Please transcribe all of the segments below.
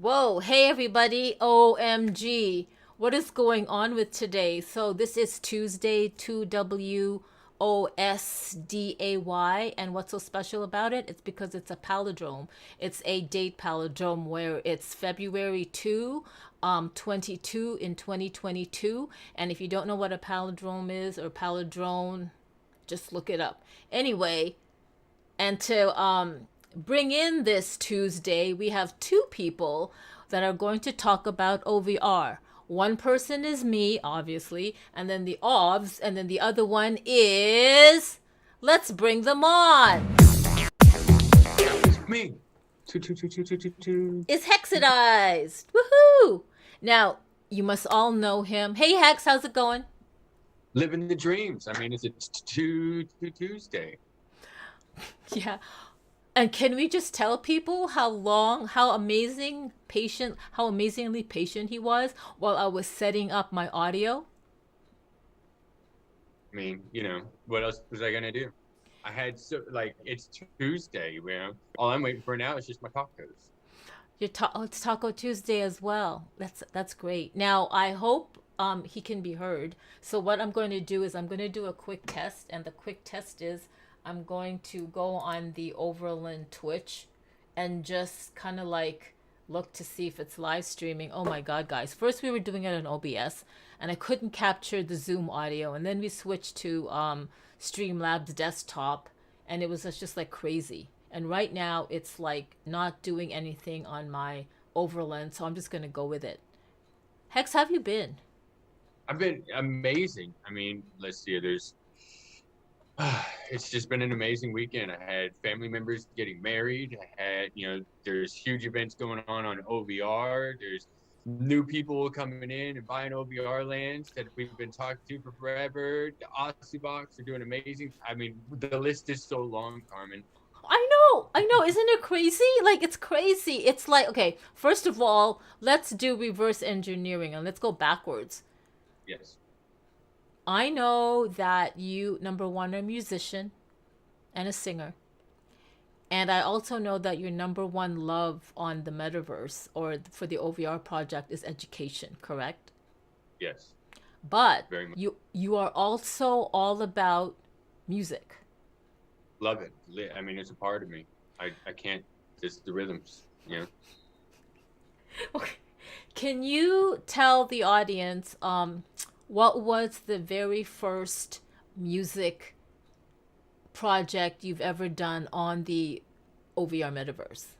Whoa, hey everybody, OMG. What is going on with today? So this is Tuesday, 2WOSDAY, and what's so special about it? It's because it's a palindrome. It's a date palindrome where it's February 2, 22 in 2022. And if you don't know what a palindrome is or palindrome, just look it up. Anyway, and to bring in this Tuesday, we have two people that are going to talk about OVR. One person is me, obviously, and then the OVs, and then the other one is. Let's bring them on. Me. Two. Is Hexidized. Woohoo! Now, you must all know him. Hey Hex, how's it going? Living the dreams. I mean, it's Tuesday. Yeah. And can we just tell people how how amazingly patient he was while I was setting up my audio? I mean, what else was I gonna do? I had it's Tuesday, All I'm waiting for now is just my tacos. It's Taco Tuesday as well. That's great. Now I hope he can be heard. So what I'm going to do is I'm going to do a quick test, and the quick test is I'm going to go on the OVRLand Twitch and just kind of like look to see if it's live streaming. Oh my god, guys. First we were doing it on OBS and I couldn't capture the Zoom audio, and then we switched to Streamlabs desktop and it was just like crazy. And right now it's like not doing anything on my OVRLand, so I'm just going to go with it. Hex, how have you been? I've been amazing. I mean, let's see. It's just been an amazing weekend. I had family members getting married. There's huge events going on OVR. There's new people coming in and buying OVRLands that we've been talking to for forever. The Aussie Box are doing amazing. I mean, the list is so long, Carmen. I know. Isn't it crazy? Like, it's crazy. It's like, okay, first of all, let's do reverse engineering and let's go backwards. Yes. I know that you, number one, are a musician and a singer. And I also know that your number one love on the Metaverse or for the OVR project is education, correct? Yes. But Very much. you are also all about music. Love it. I mean, it's a part of me. I can't, it's the rhythms, Okay. Can you tell the audience what was the very first music project you've ever done on the OVR Metaverse?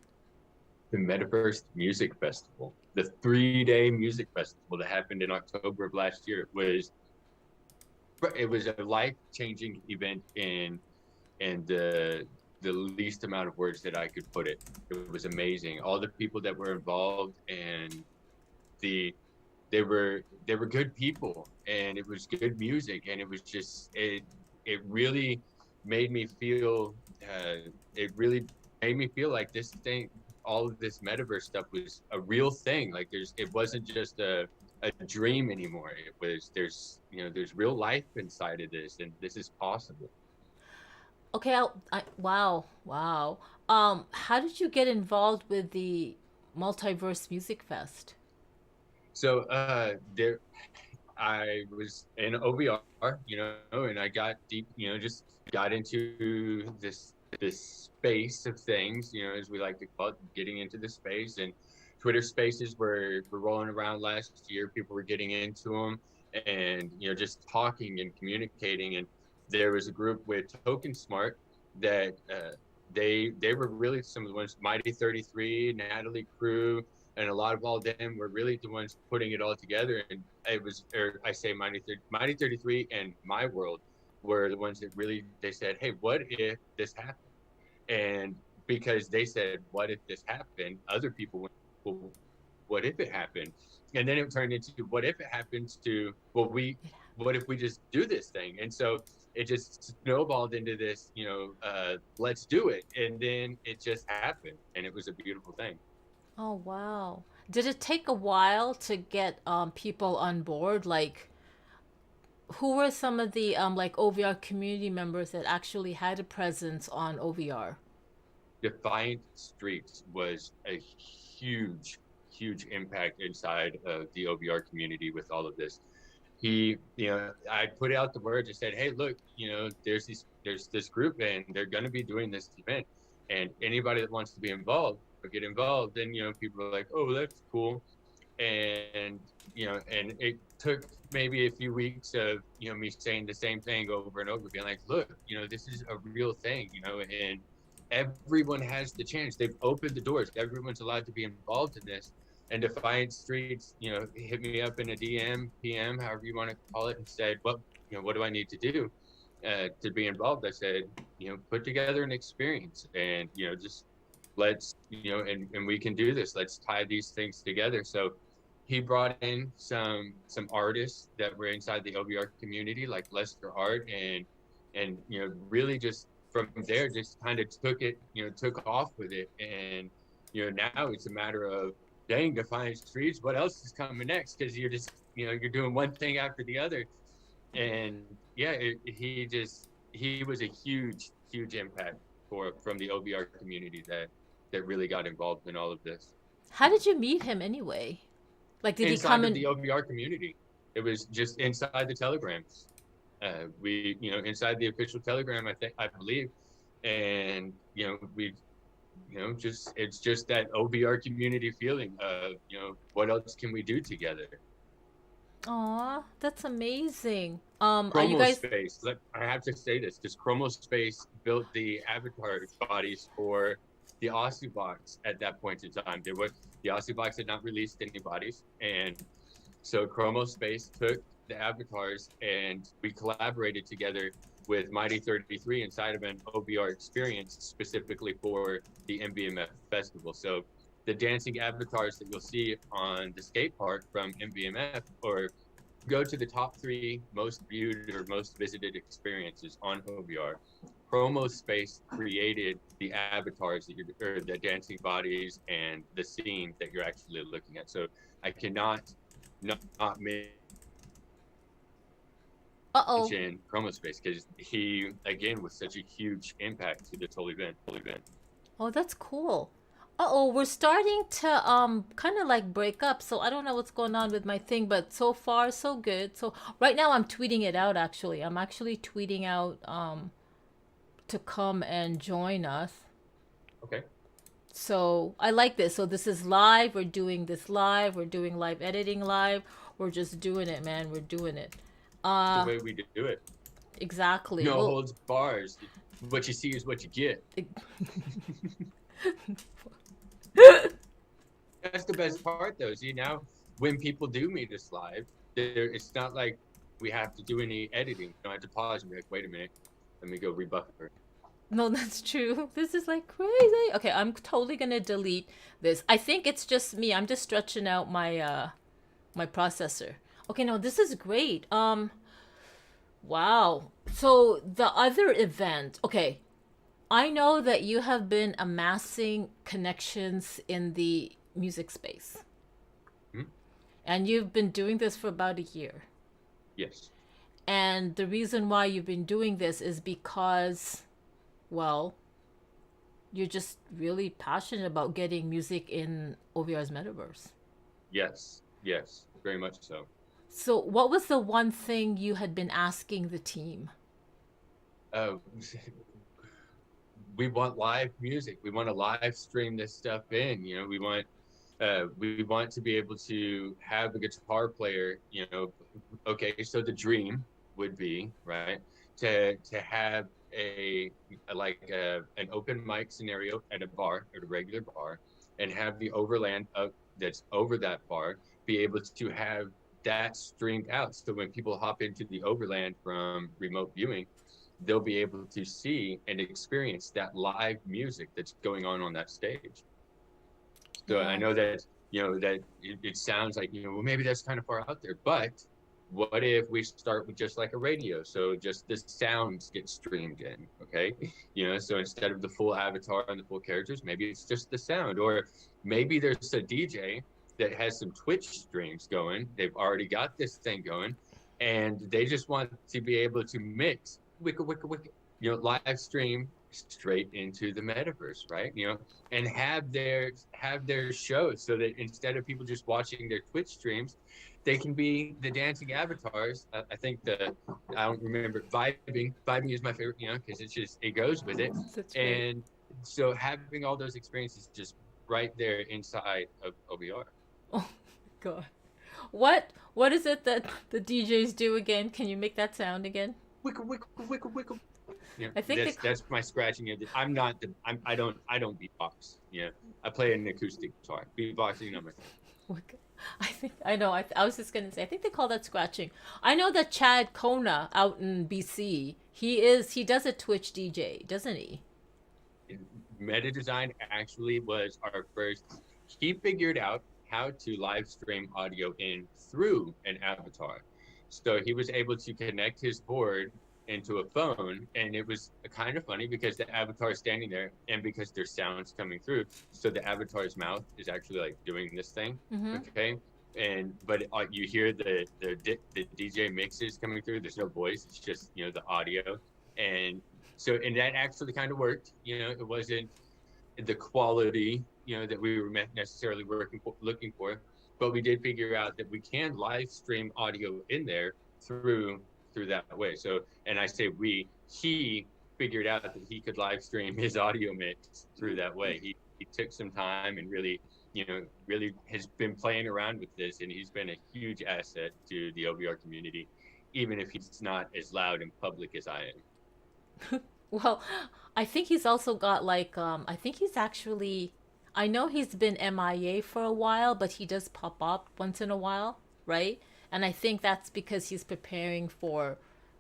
The Metaverse Music Festival, the 3-day music festival that happened in October of last year. It was a life-changing event in the least amount of words that I could put it. It was amazing. All the people that were involved, and the they were good people, and it was good music, and it was just it really made me feel it really made me feel like this thing, all of this metaverse stuff was a real thing. Like it wasn't just a dream anymore. It was there's real life inside of this, and this is possible. Okay, wow, wow. How did you get involved with the Multiverse Music Fest? So there I was in OVR, and I got deep, just got into this space of things, as we like to call it, getting into the space. And Twitter Spaces were rolling around last year. People were getting into them, and just talking and communicating. And there was a group with Token Smart that they were really some of the ones, Mighty 33, Natalie Crew, and a lot of all them were really the ones putting it all together. And it was, or I say Mighty 33 and My World were the ones that really, they said, hey, what if this happened? And because they said, what if this happened? Other people went, well, what if it happened? And then it turned into, what if it happens to, what if we just do this thing? And so it just snowballed into this, let's do it. And then it just happened. And it was a beautiful thing. Oh, wow. Did it take a while to get people on board? Like, who were some of the like OVR community members that actually had a presence on OVR? Defiant Streets was a huge, huge impact inside of the OVR community with all of this. He, I put out the word, just said, hey, look, there's this group and they're going to be doing this event, and anybody that wants to be involved or get involved, then, people are like, oh, that's cool. And, and it took maybe a few weeks of, me saying the same thing over and over, being like, look, this is a real thing, and everyone has the chance. They've opened the doors. Everyone's allowed to be involved in this. And Defiant Streets, hit me up in a DM, PM, however you want to call it, and said, what do I need to do to be involved? I said, put together an experience, and, just let's, and we can do this. Let's tie these things together. So he brought in some artists that were inside the OVR community, like Lester Art, and really just from there, just kind of took off with it. And, now it's a matter of, dang, Defiant Streets, what else is coming next? Because you're just, you're doing one thing after the other. And yeah, he was a huge impact from the OVR community that really got involved in all of this. How did you meet him anyway? Like, did inside he come of in the OVR community? It was just inside the telegrams. We, inside the official telegram, I believe. And, we, it's just that OVR community feeling of, what else can we do together? Aw, that's amazing. Are you Chromo guys Space, I have to say this, because Chromo Space built the avatar bodies for the Aussie box at that point in time. The Aussie box had not released any bodies, and so Chromo Space took the avatars, and we collaborated together with Mighty 33 inside of an OVR experience specifically for the MVMF festival. So the dancing avatars that you'll see on the skate park from MVMF, or go to the top 3 most viewed or most visited experiences on OVR. Chromo Space created the avatars or the dancing bodies and the scene that you're actually looking at. So I cannot not mention Chromo Space, because he, again, was such a huge impact to this whole event. Oh, that's cool. We're starting to kind of like break up, so I don't know what's going on with my thing, but so far so good. So right now I'm tweeting it out actually. I'm actually tweeting out to come and join us. Okay. So I like this. So this is live. We're doing this live. We're doing live editing live. We're just doing it, man. We're doing it. The way we do it. Exactly. No holds bars. What you see is what you get. That's the best part, though. See, now when people do meet us live, it's not like we have to do any editing. You don't have to pause and be like, wait a minute, let me go rebuffer. No, that's true. This is like crazy. Okay, I'm totally gonna delete this. I think it's just me. I'm just stretching out my my processor. Okay, no, this is great. Wow. So the other event, okay, I know that you have been amassing connections in the music space. Hmm? And you've been doing this for about a year. Yes. And the reason why you've been doing this is because, well, you're just really passionate about getting music in OVR's Metaverse. Yes, very much so. So what was the one thing you had been asking the team? We want live music. We want to live stream this stuff in. We want to be able to have a guitar player. Okay, so the dream would be, right, to have an open mic scenario at a bar, at a regular bar, and have the OVRLand that's over that bar be able to have that streamed out. So when people hop into the OVRLand from remote viewing, they'll be able to see and experience that live music that's going on that stage. So I know that, that it sounds like, well, maybe that's kind of far out there, but what if we start with just like a radio? So just the sounds get streamed in, okay? So instead of the full avatar and the full characters, maybe it's just the sound. Or maybe there's a DJ that has some Twitch streams going. They've already got this thing going, and they just want to be able to mix live stream straight into the metaverse, right? And have their shows, so that instead of people just watching their Twitch streams, they can be the dancing avatars. I think I don't remember, vibing is my favorite, because it goes with it. That's right. And so having all those experiences just right there inside of OVR. Oh my god. What is it that the DJs do again? Can you make that sound again? Wickle, wickle, wickle, wickle. I think That's my scratching of it. I don't beatbox. I play an acoustic guitar. Beatboxing, not my thing. I think I know. I was just gonna say. I think they call that scratching. I know that Chad Kona out in BC. He does a Twitch DJ, doesn't he? Meta Design actually was our first. He figured out how to live stream audio in through an avatar. So he was able to connect his board into a phone, and it was kind of funny because the avatar is standing there, and because there's sounds coming through, so the avatar's mouth is actually like doing this thing, okay? But you hear the DJ mixes coming through. There's no voice; it's just the audio, and that actually kind of worked. It wasn't the quality that we were necessarily looking for, but we did figure out that we can live stream audio in there through that way. So, and I say he figured out that he could live stream his audio mix through that way. He took some time and really has been playing around with this, and he's been a huge asset to the OVR community, even if he's not as loud and public as I am. Well, I think he's also got like I think he's actually, I know he's been MIA for a while, but he does pop up once in a while, right? And I think that's because he's preparing for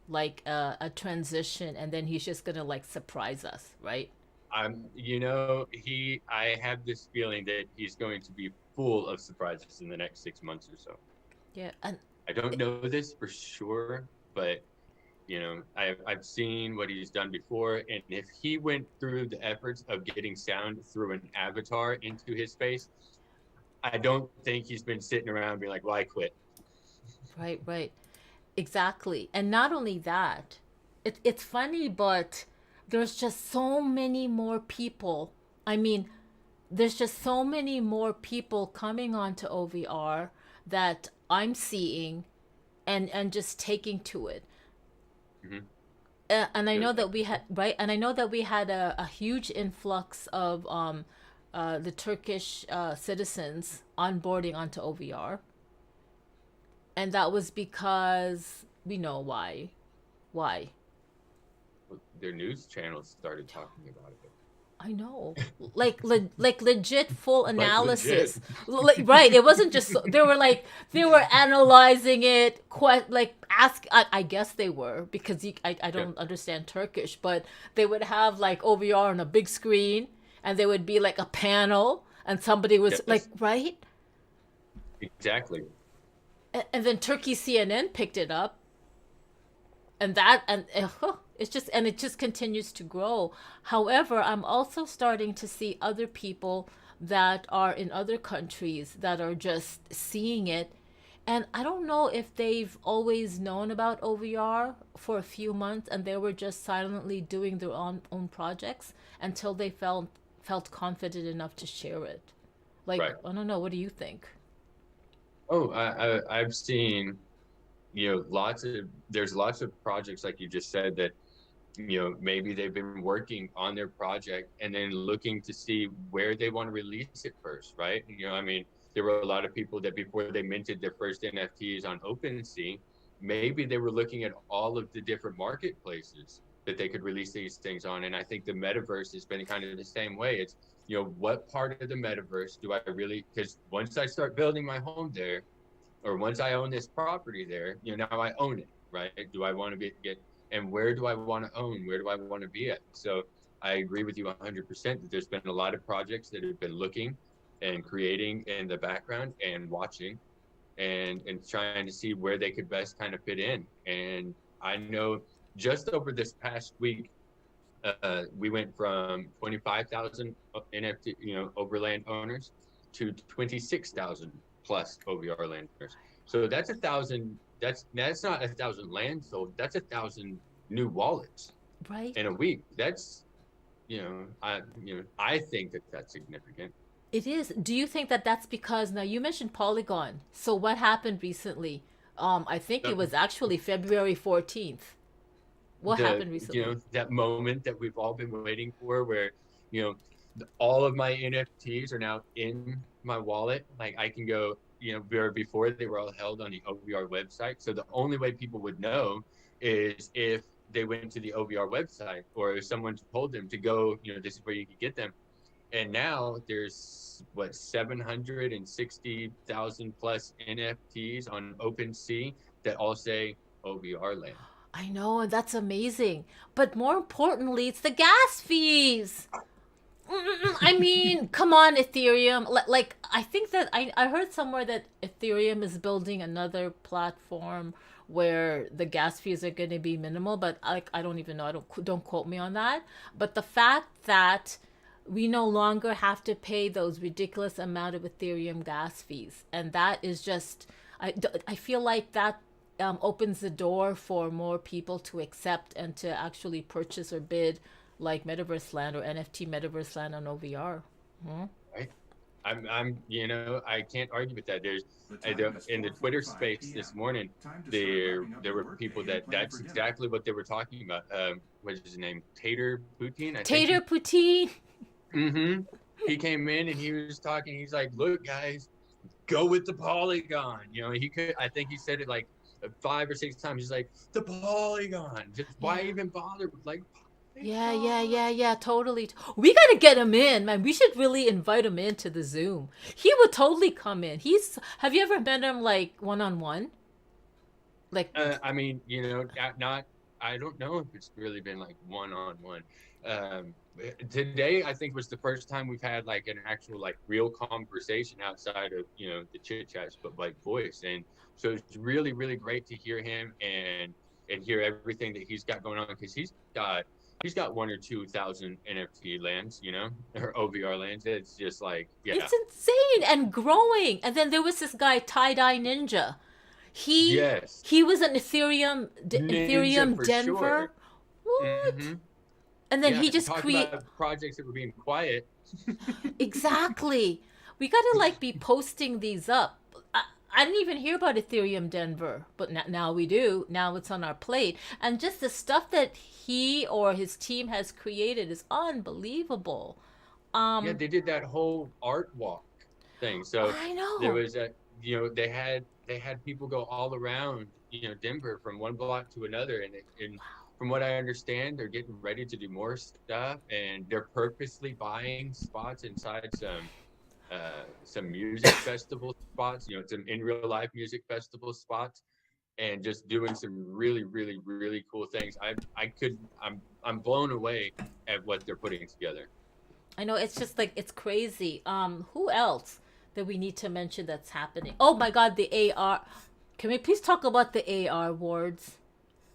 like a transition, and then he's just gonna like surprise us, right? I have this feeling that he's going to be full of surprises in the next 6 months or so. Yeah, and I don't know this for sure, but I've seen what he's done before, and if he went through the efforts of getting sound through an avatar into his space, I don't think he's been sitting around being like, "Well, I quit." right, exactly. And not only that, it's funny, but there's just so many more people. I mean, there's just so many more people coming onto OVR that I'm seeing and just taking to it. Mm-hmm. And I know that we had right, and I know that we had a huge influx of the Turkish citizens onboarding onto OVR, and that was because we know why. Why? Their news channels started talking about it. I know, like legit full Like analysis, right? It wasn't just they were analyzing it, I guess they were, because I don't understand Turkish, but they would have like OVR on a big screen, and there would be like a panel, and somebody was like, right? Exactly. And then Turkey CNN picked it up, and it just continues to grow. However, I'm also starting to see other people that are in other countries that are just seeing it, and I don't know if they've always known about OVR for a few months, and they were just silently doing their own projects until they felt confident enough to share it. Like, Right. I don't know, what do you think? Oh, I've seen, there's lots of projects like you just said that, maybe they've been working on their project and then looking to see where they want to release it first, right? I mean, there were a lot of people that before they minted their first NFTs on OpenSea, maybe they were looking at all of the different marketplaces that they could release these things on. And I think the metaverse has been kind of the same way. It's, what part of the metaverse do I really, because once I start building my home there, or once I own this property there, now I own it, right? Do I want to and where do I want to own? Where do I want to be at? So I agree with you 100% that there's been a lot of projects that have been looking and creating in the background and watching and trying to see where they could best kind of fit in. And I know just over this past week, we went from 25,000 NFT, OVRLand owners to 26,000 plus OVRLand owners. So that's 1,000. That's not 1,000 land sold. That's 1,000 new wallets, Right? in a week. That's I think that that's significant. It is. Do you think that that's because now you mentioned Polygon? So what happened recently? I think it The, was actually February 14th. What happened recently? that moment that we've all been waiting for, where you know all of my NFTs are now in my wallet. Like I can go, where before they were all held on the OVR website. So the only way people would know is if they went to the OVR website, or if someone told them to go, this is where you could get them. And now there's what, 760,000 plus NFTs on OpenSea that all say OVRLand. I know, and that's amazing. But more importantly, it's the gas fees. I mean, come on, Ethereum. Like, I think that I heard somewhere that Ethereum is building another platform where the gas fees are going to be minimal, but I don't even know. Don't quote me on that. But the fact that we no longer have to pay those ridiculous amount of Ethereum gas fees, and that is just I feel like that opens the door for more people to accept and to actually purchase or bid like Metaverse Land or NFT Metaverse Land on OVR. Hmm? Right? I can't argue with that. In the Twitter space this morning, there were people that's exactly what they were talking about. What's his name? Tater Poutine, I think. Tater Poutine. Mm-hmm. He came in and he was talking. He's like, "Look, guys, go with the Polygon." I think he said it like 5 or 6 times. He's like, "The Polygon. Just why Yeah. even bother with like Yeah, totally. We gotta get him in, man. We should really invite him into the Zoom. He would totally come in. Have you ever met him like one on one? Like, I mean, not. I don't know if it's really been like one on one. Today, I think was the first time we've had like an actual like real conversation outside of the chit chats, but like voice. And so it's really really great to hear him and hear everything that he's got going on, because he's got 1 or 2 thousand NFT lands, or OVR lands. It's just like, yeah. it's insane and growing. And then there was this guy, Tie Dye Ninja. He Yes. he was an Ninja Ethereum for Denver. sure. What? Hmm. And then Yeah, he just talk create about projects that were being quiet. exactly. We gotta like be posting these up. I didn't even hear about Ethereum Denver, but now we do. Now it's on our plate, and just the stuff that he or his team has created is unbelievable. Yeah, Um, they did that whole art walk thing. So I there know. was they had people go all around, Denver from one block to another, and from what I understand, they're getting ready to do more stuff, and they're purposely buying spots inside some music festival spots, some in real life music festival spots, and just doing some really really really cool things. I'm blown away at what they're putting together. I know. It's just like it's crazy. Who else that we need to mention that's happening? Oh my God, the AR. Can we please talk about the AR awards?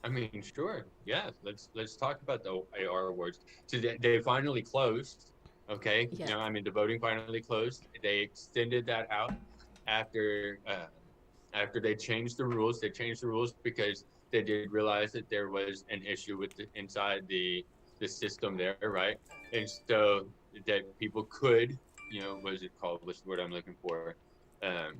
I mean, sure. Yeah, let's talk about the AR awards. So they finally closed. Okay, Yeah. I mean, the voting finally closed. They extended that out after after they changed the rules. They changed the rules because they did realize that there was an issue with inside the system there, right? And so that people could, what is it called? What's the word I'm looking for? Um,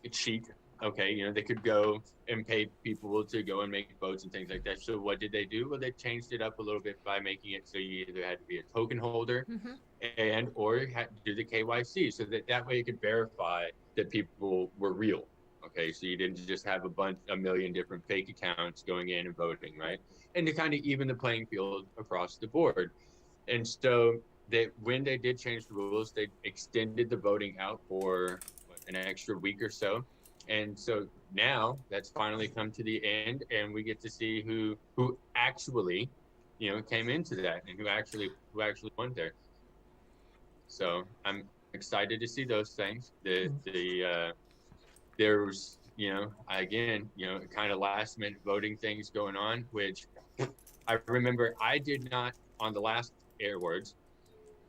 cheat. Okay, they could go and pay people to go and make votes and things like that. So what did they do? Well, they changed it up a little bit by making it so you either had to be a token holder Mm-hmm. and or had to do the KYC, so that way you could verify that people were real. Okay, so you didn't just have a million different fake accounts going in and voting, right? And to kind of even the playing field across the board. And so when they did change the rules, they extended the voting out for an extra week or so. And so now that's finally come to the end, and we get to see who actually, came into that, and who actually won there. So I'm excited to see those things. There's, again, kind of last minute voting things going on, which I remember I did not, on the last Airwords,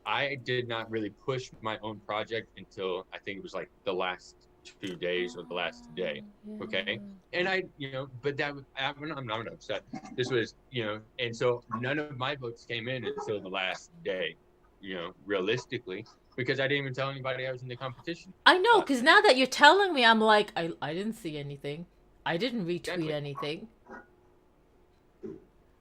I did not really push my own project until I think it was like the last 2 days or the last day. Okay. And but I'm not upset. This was, and so none of my votes came in until the last day. realistically, because I didn't even tell anybody I was in the competition. I know, Uh, because now that you're telling me, I'm like, I didn't see anything. I didn't retweet exactly. anything.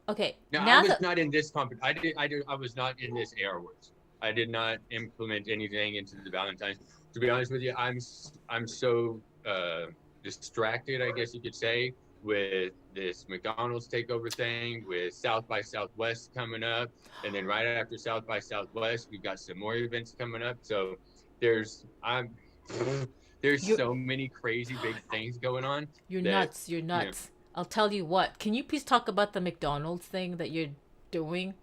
Okay, Now I now was that not in this I was not in this AR Wars. I did not implement anything into the Valentine's. To be honest with you, I'm so distracted, I guess you could say, with this McDonald's takeover thing, with South by Southwest coming up, and then right after South by Southwest, we've got some more events coming up. So there's I'm there's you're so many crazy big things going on you're that nuts, you're you know. nuts. I'll tell you what. Can you please talk about the McDonald's thing that you're doing?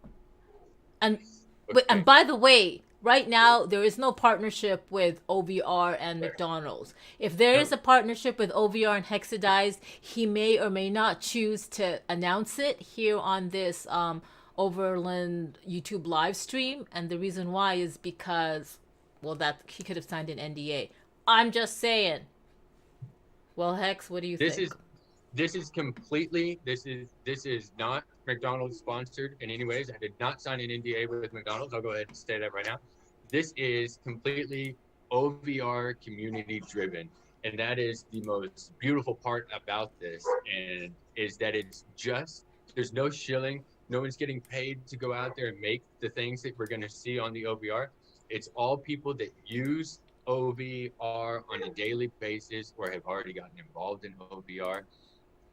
And and Okay. by the way, right now there is no partnership with OVR and McDonald's. If there is No, a partnership with OVR and Hexidized, he may or may not choose to announce it here on this OVRLand YouTube live stream. And the reason why is because, well, that he could have signed an NDA. I'm just saying. Well, Hex, what do you this think? is this is completely this is not McDonald's sponsored in any ways. I did not sign an NDA with McDonald's. I'll go ahead and say that right now. This is completely OVR community driven, and that is the most beautiful part about this. And is that it's just there's no shilling. No one's getting paid to go out there and make the things that we're going to see on the OVR. It's all people that use OVR on a daily basis or have already gotten involved in OVR.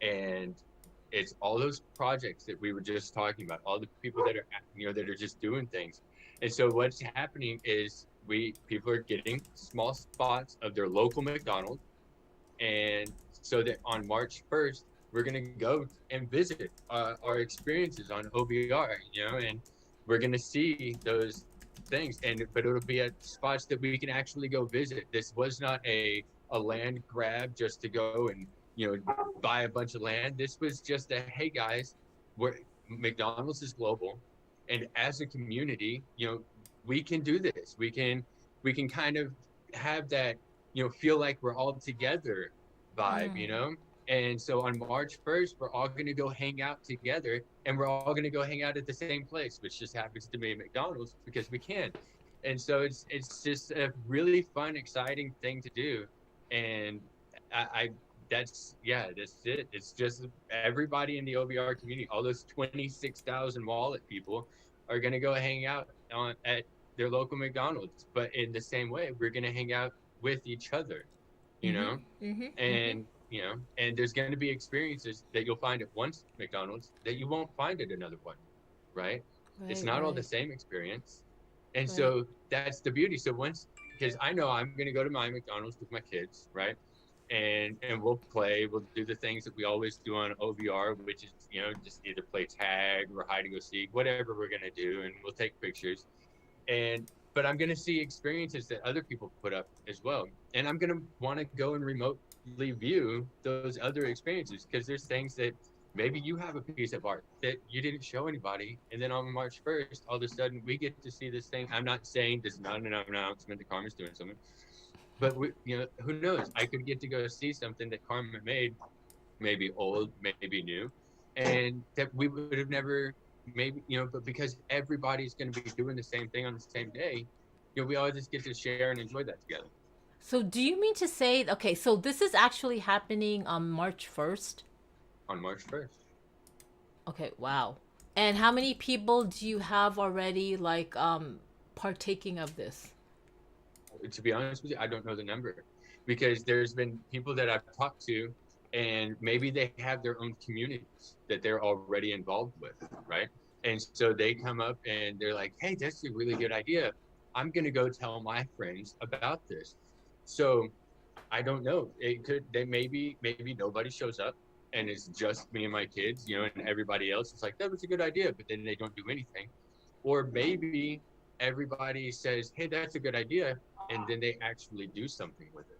And it's all those projects that we were just talking about, all the people that are that are just doing things. And so what's happening is we people are getting small spots of their local McDonald's, and so that on March 1st we're going to go and visit our experiences on OVR, and we're going to see those things, and but it'll be at spots that we can actually go visit. This was not a land grab just to go and buy a bunch of land. This was just a, hey guys, we're McDonald's is global, and as a community, we can do this. We can kind of have that, feel like we're all together vibe, And so on March 1st, we're all going to go hang out together, and we're all going to go hang out at the same place, which just happens to be McDonald's because we can. And so it's just a really fun, exciting thing to do. And I that's it. It's just everybody in the OVR community, all those 26,000 wallet people are going to go hang out at their local McDonald's. But in the same way, we're going to hang out with each other, you Mm-hmm. know? Mm-hmm. Mm-hmm. And there's going to be experiences that you'll find at one McDonald's that you won't find at another one, right? It's Right. not all the Right. same experience. And Right. so that's the beauty. So because I know I'm going to go to my McDonald's with my kids, right? And we'll play, we'll do the things that we always do on OVR, which is, just either play tag or hide and go seek, whatever we're going to do. And we'll take pictures. But I'm going to see experiences that other people put up as well. And I'm going to want to go and remotely view those other experiences because there's things that maybe you have a piece of art that you didn't show anybody. And then on March 1st, all of a sudden we get to see this thing. I'm not saying this is not an announcement that Carmen's doing something, but who knows? I could get to go see something that Carmen made, maybe old, maybe new, and that we would have never maybe but because everybody's going to be doing the same thing on the same day, we all just get to share and enjoy that together So do you mean to say, okay, so this is actually happening on March 1st? on March 1st. Okay, wow. And how many people do you have already like partaking of this? To be honest with you, I don't know the number because there's been people that I've talked to, and maybe they have their own communities that they're already involved with, right? And so they come up and they're like, hey, that's a really good idea. I'm going to go tell my friends about this. So I don't know. It could, they maybe nobody shows up and it's just me and my kids, and everybody else is like, that was a good idea, but then they don't do anything. Or maybe everybody says, hey, that's a good idea, and then they actually do something with it.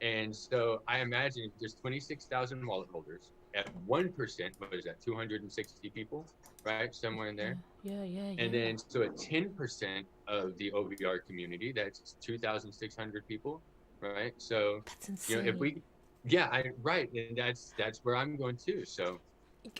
And so I imagine if there's 26,000 wallet holders at 1%, what is that, 260 people, right? Somewhere in there. Yeah, yeah, And yeah. then so at 10% of the OVR community, that's 2,600 people, right? So, That's if insane. we, right. And that's where I'm going too. So,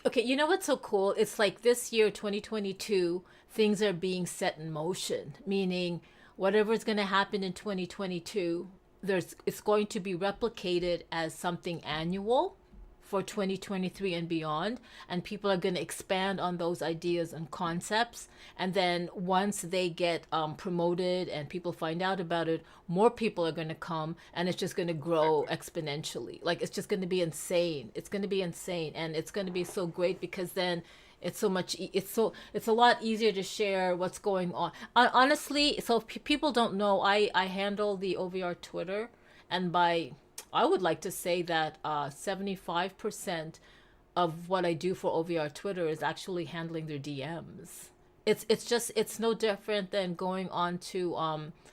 Okay, you know what's so cool? It's like this year, 2022, things are being set in motion, meaning whatever is going to happen in 2022, it's going to be replicated as something annual for 2023 and beyond, and people are going to expand on those ideas and concepts, and then once they get promoted and people find out about it, more people are going to come, and it's just going to grow exponentially. Like, it's just going to be insane. It's going to be insane, and it's going to be so great because then it's so much it's a lot easier to share what's going on. Honestly, so if people don't know, I handle the OVR Twitter, and I would like to say that 75% of what I do for OVR Twitter is actually handling their DMs. It's no different than going on to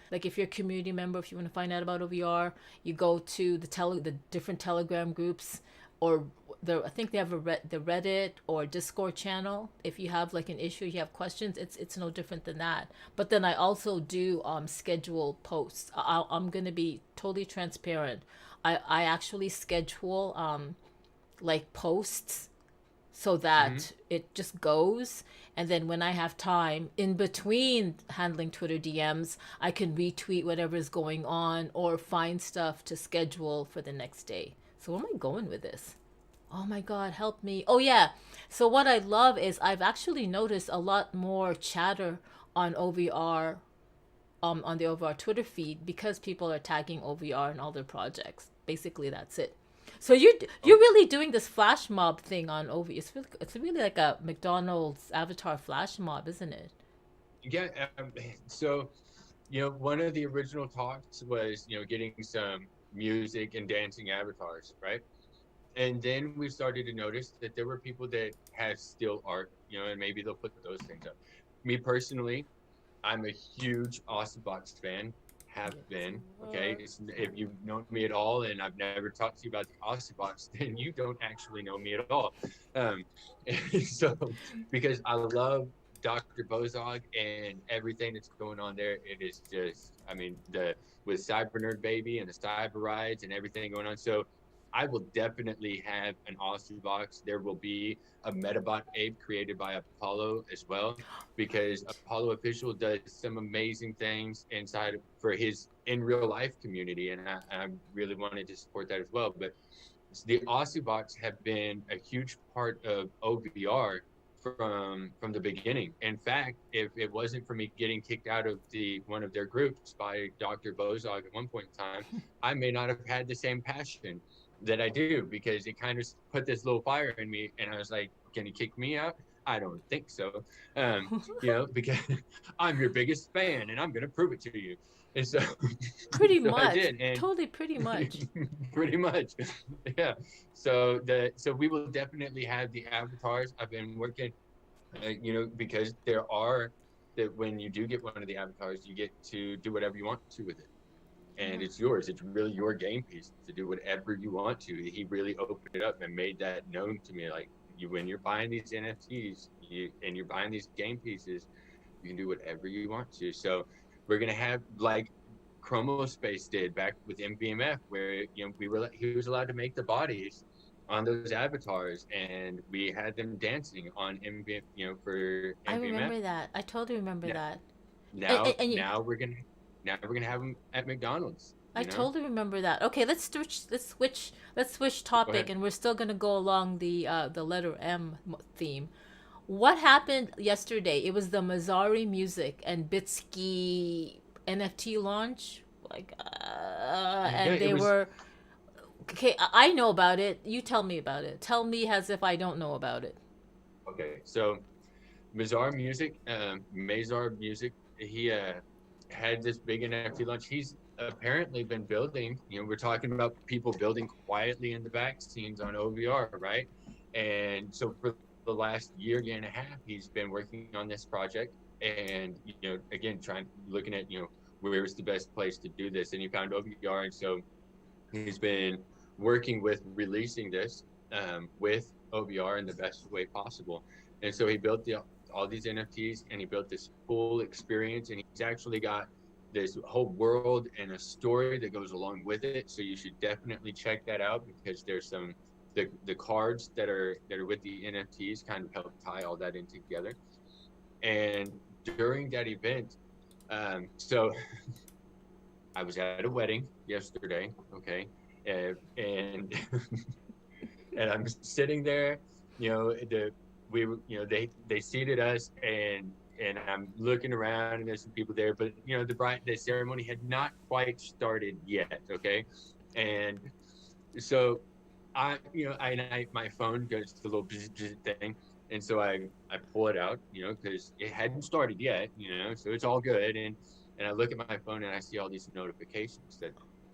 like, if you're a community member, if you want to find out about OVR, you go to the different Telegram groups, or I think they have the Reddit or Discord channel. If you have like an issue, you have questions, it's no different than that. But then I also do schedule posts. I'm gonna be totally transparent. I actually schedule like posts so that it just goes, and then when I have time in between handling Twitter DMs, I can retweet whatever is going on or find stuff to schedule for the next day. So where am I going with this? Oh my God, help me. Oh yeah. So what I love is I've actually noticed a lot more chatter on OVR, on the OVR Twitter feed, because people are tagging OVR in all their projects. Basically, that's it. So you're really doing this flash mob thing on OV. It's really like a McDonald's avatar flash mob, isn't it? Yeah. So, one of the original talks was, getting some music and dancing avatars, right? And then we started to notice that there were people that have still art, and maybe they'll put those things up. Me personally, I'm a huge Box fan, have been. Okay, if you know me at all, and I've never talked to you about the Box, then you don't actually know me at all. Um, so, because I love Dr. Bozog and everything that's going on there, it is just, I mean, with Cyber Nerd Baby and the Cyber Rides and everything going on. So I will definitely have an Box. There will be a Metabot ape created by Apollo as well, because Apollo Official does some amazing things inside for his in real life community, and I really wanted to support that as well. But the Box have been a huge part of OVR from the beginning. In fact, if it wasn't for me getting kicked out of one of their groups by Dr. Bozog at one point in time, I may not have had the same passion that I do, because it kind of put this little fire in me, and I was like, can you kick me out? I don't think so. Because I'm your biggest fan and I'm going to prove it to you. And so, Pretty so I much. did. And Totally, pretty much. pretty much. Yeah. So we will definitely have the avatars. I've been working, because there are that when you do get one of the avatars, you get to do whatever you want to with it. And it's yours. It's really your game piece to do whatever you want to. He really opened it up and made that known to me. Like, when you're buying these NFTs and you're buying these game pieces, you can do whatever you want to. So we're gonna have, like Chromo Space did back with MVMF, where he was allowed to make the bodies on those avatars, and we had them dancing on MVMF, for I MVMF. remember that. I totally remember that. Now we're gonna have them at McDonald's. I totally remember that. Okay, let's switch topic, and we're still gonna go along the letter M theme. What happened yesterday? It was the Mazzari Music and Bitsky NFT launch. Like, and they were. Okay, I know about it. You tell me about it. Tell me as if I don't know about it. Okay, so Mazar Music, he had this big NFT launch. He's apparently been building, we're talking about people building quietly in the back scenes on OVR, right? And so for the last year and a half, he's been working on this project, and again, looking at where's the best place to do this, and he found OVR. And so he's been working with releasing this with OVR in the best way possible. And so he built all these NFTs, and he built this full experience, and he's actually got this whole world and a story that goes along with it. So you should definitely check that out, because there's some the cards that are with the NFTs kind of help tie all that in together. And during that event, so I was at a wedding yesterday, okay, and and I'm sitting there, they seated us, and I'm looking around, and there's some people there, but the ceremony had not quite started yet, okay, and so my phone goes to the little bzz thing, and so I pull it out, because it hadn't started yet, so it's all good, and I look at my phone and I see all these notifications that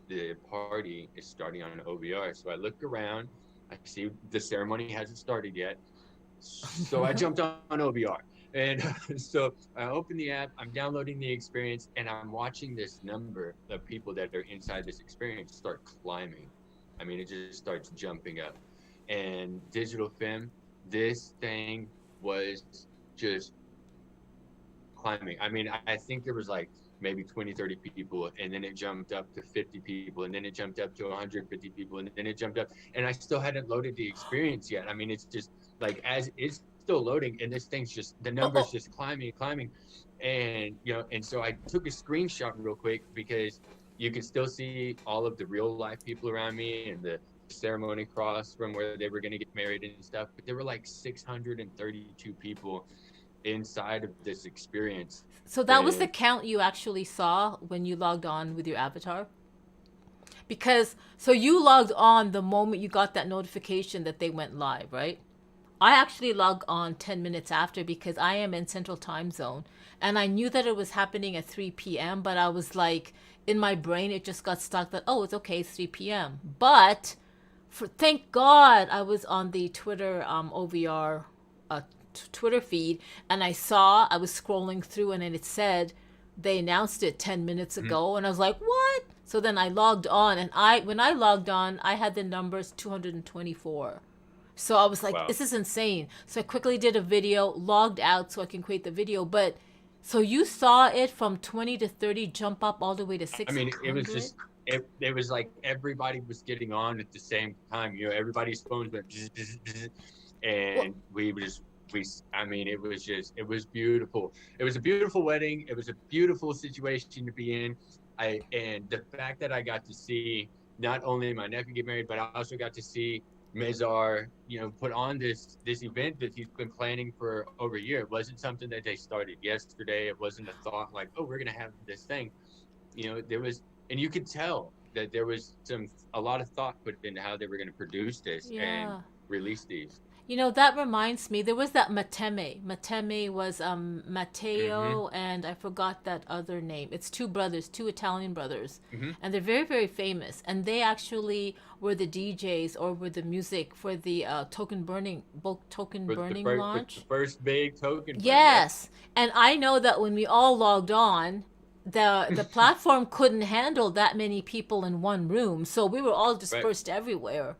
the party is starting on OVR. So I look around, I see the ceremony hasn't started yet, so I jumped on OVR. And so I open the app, I'm downloading the experience, and I'm watching this number of people that are inside this experience start climbing. I mean, it just starts jumping up. And Digital Fem, this thing was just climbing. I mean, I think there was like maybe 20, 30 people, and then it jumped up to 50 people, and then it jumped up to 150 people, and then it jumped up, and I still hadn't loaded the experience yet. I mean, it's just like, as it's still loading, and this thing's just, the numbers just climbing. And, and so I took a screenshot real quick, because you can still see all of the real life people around me, and the ceremony cross from where they were going to get married and stuff. But there were like 632 people inside of this experience. So that was the count you actually saw when you logged on with your avatar? Because, so you logged on the moment you got that notification that they went live, right? I actually logged on 10 minutes after, because I am in Central Time Zone. And I knew that it was happening at 3 p.m., but I was like, in my brain, it just got stuck that, oh, it's okay, it's 3 p.m. But, thank God, I was on the Twitter OVR Twitter feed, and I was scrolling through, and then it said they announced it 10 minutes ago, and I was like, what? So then I logged on, and when I logged on, I had the numbers 224. So I was like, wow, this is insane. So I quickly did a video, logged out so I can create the video. But so you saw it from 20 to 30 jump up all the way to 600? I mean, it was just, it was like everybody was getting on at the same time. Everybody's phones went bzz, bzz, bzz, and I mean, it was beautiful. It was a beautiful wedding. It was a beautiful situation to be in. And the fact that I got to see not only my nephew get married, but I also got to see Mezar, put on this event that he's been planning for over a year. It wasn't something that they started yesterday. It wasn't a thought like, oh, we're going to have this thing. There was, and you could tell that there was a lot of thought put into how they were going to produce this and release these. That reminds me, there was that Mateme. Mateme was Matteo, and I forgot that other name. It's two Italian brothers. And they're very, very famous. And they actually were the DJs or were the music for the token burning launch. The first big token. Yes. And I know that when we all logged on, the platform couldn't handle that many people in one room. So we were all dispersed everywhere.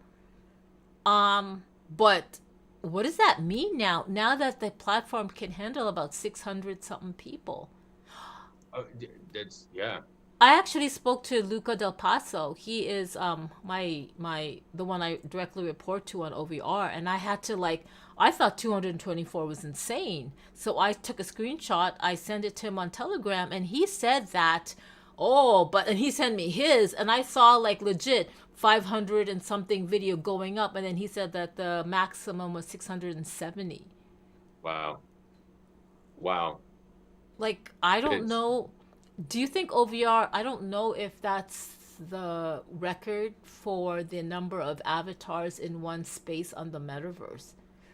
But what does that mean now? Now that the platform can handle about 600 something people. I actually spoke to Luca Del Paso. He is the one I directly report to on OVR, and I had to I thought 224 was insane. So I took a screenshot, I sent it to him on Telegram, and he said that, and he sent me his, and I saw legit 500 and something video going up, and then he said that the maximum was 670. Wow. I don't know. Do you think OVR, I don't know if that's the record for the number of avatars in one space on the Metaverse.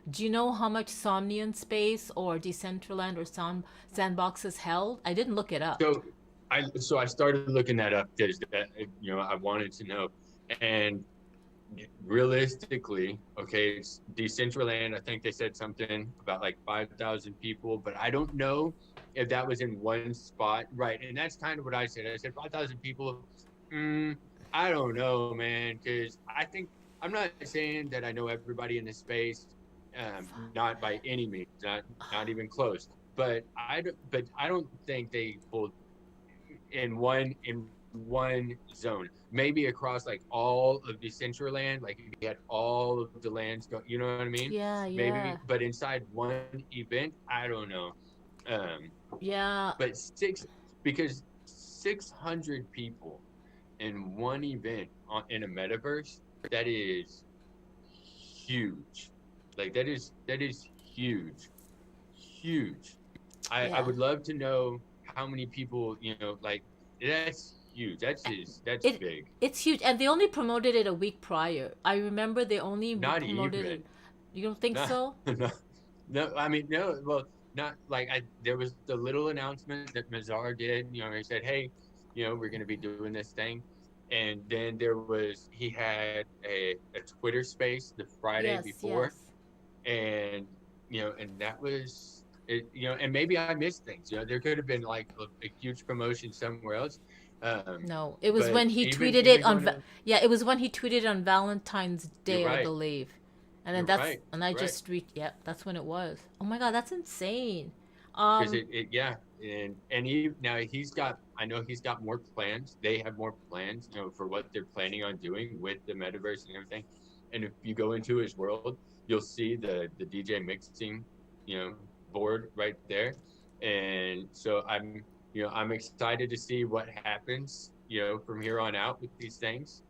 Do you know how much Somnian space or Decentraland or Sandboxes held? I didn't look it up. So I started looking that up because I wanted to know. And realistically, okay, it's Decentraland. I think they said something about 5,000 people, but I don't know if that was in one spot, right? And that's kind of what I said. I said 5,000 people. I don't know, man, because I think I'm not saying that I know everybody in this space, not by any means, not even close. But I don't think they pulled in one zone, maybe across all of Decentraland, if you had all of the lands go, you know what I mean? Yeah. Maybe, but inside one event, I don't know. Yeah, But because 600 people in one event in a metaverse, that is huge. Like that is huge, huge. I yeah. would love to know how many people, like that's huge. That's It big. it's huge, and they only promoted it a week prior. I remember they only Not promoted it. even. You don't think No, so? no, no. I mean, no. Well, not like I. There was the little announcement that Mazar did. He said, "Hey, we're going to be doing this thing," and then he had a Twitter Space the Friday Yes, before, yes. and and that was it. And maybe I missed things. There could have been like a huge promotion somewhere else. No, it was But when he even tweeted it even on. going to, Yeah, it was when he tweeted on Valentine's you're Day, I right. believe. And then You're that's right. and I You're right. just read. Yeah, that's when it was. Oh my God, that's insane. Because Um, it yeah, and now I know he's got more plans. They have more plans, for what they're planning on doing with the metaverse and everything. And if you go into his world, you'll see the DJ mixing, board right there. And so I'm excited to see what happens, from here on out with these things.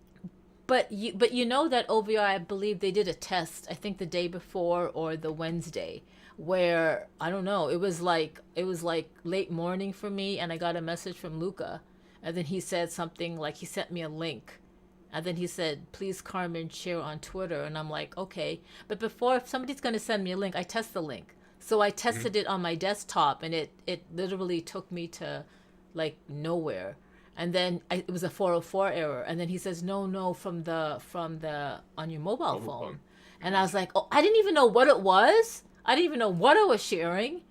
but you know that OVR, I believe they did a test. I think the day before or the Wednesday, where I don't know. It was like late morning for me, and I got a message from Luca, and then he said something like he sent me a link, and then he said, "Please, Carmen, share on Twitter." And I'm like, okay. But before, if somebody's gonna send me a link, I test the link. So I Mhm. tested it on my desktop, and it literally took me to like nowhere. And then it was a 404 error, and then he says no, no, from the on your mobile Mobile phone. phone. And Mhm. I was like, oh, I didn't even know what it was. I didn't even know what I was sharing.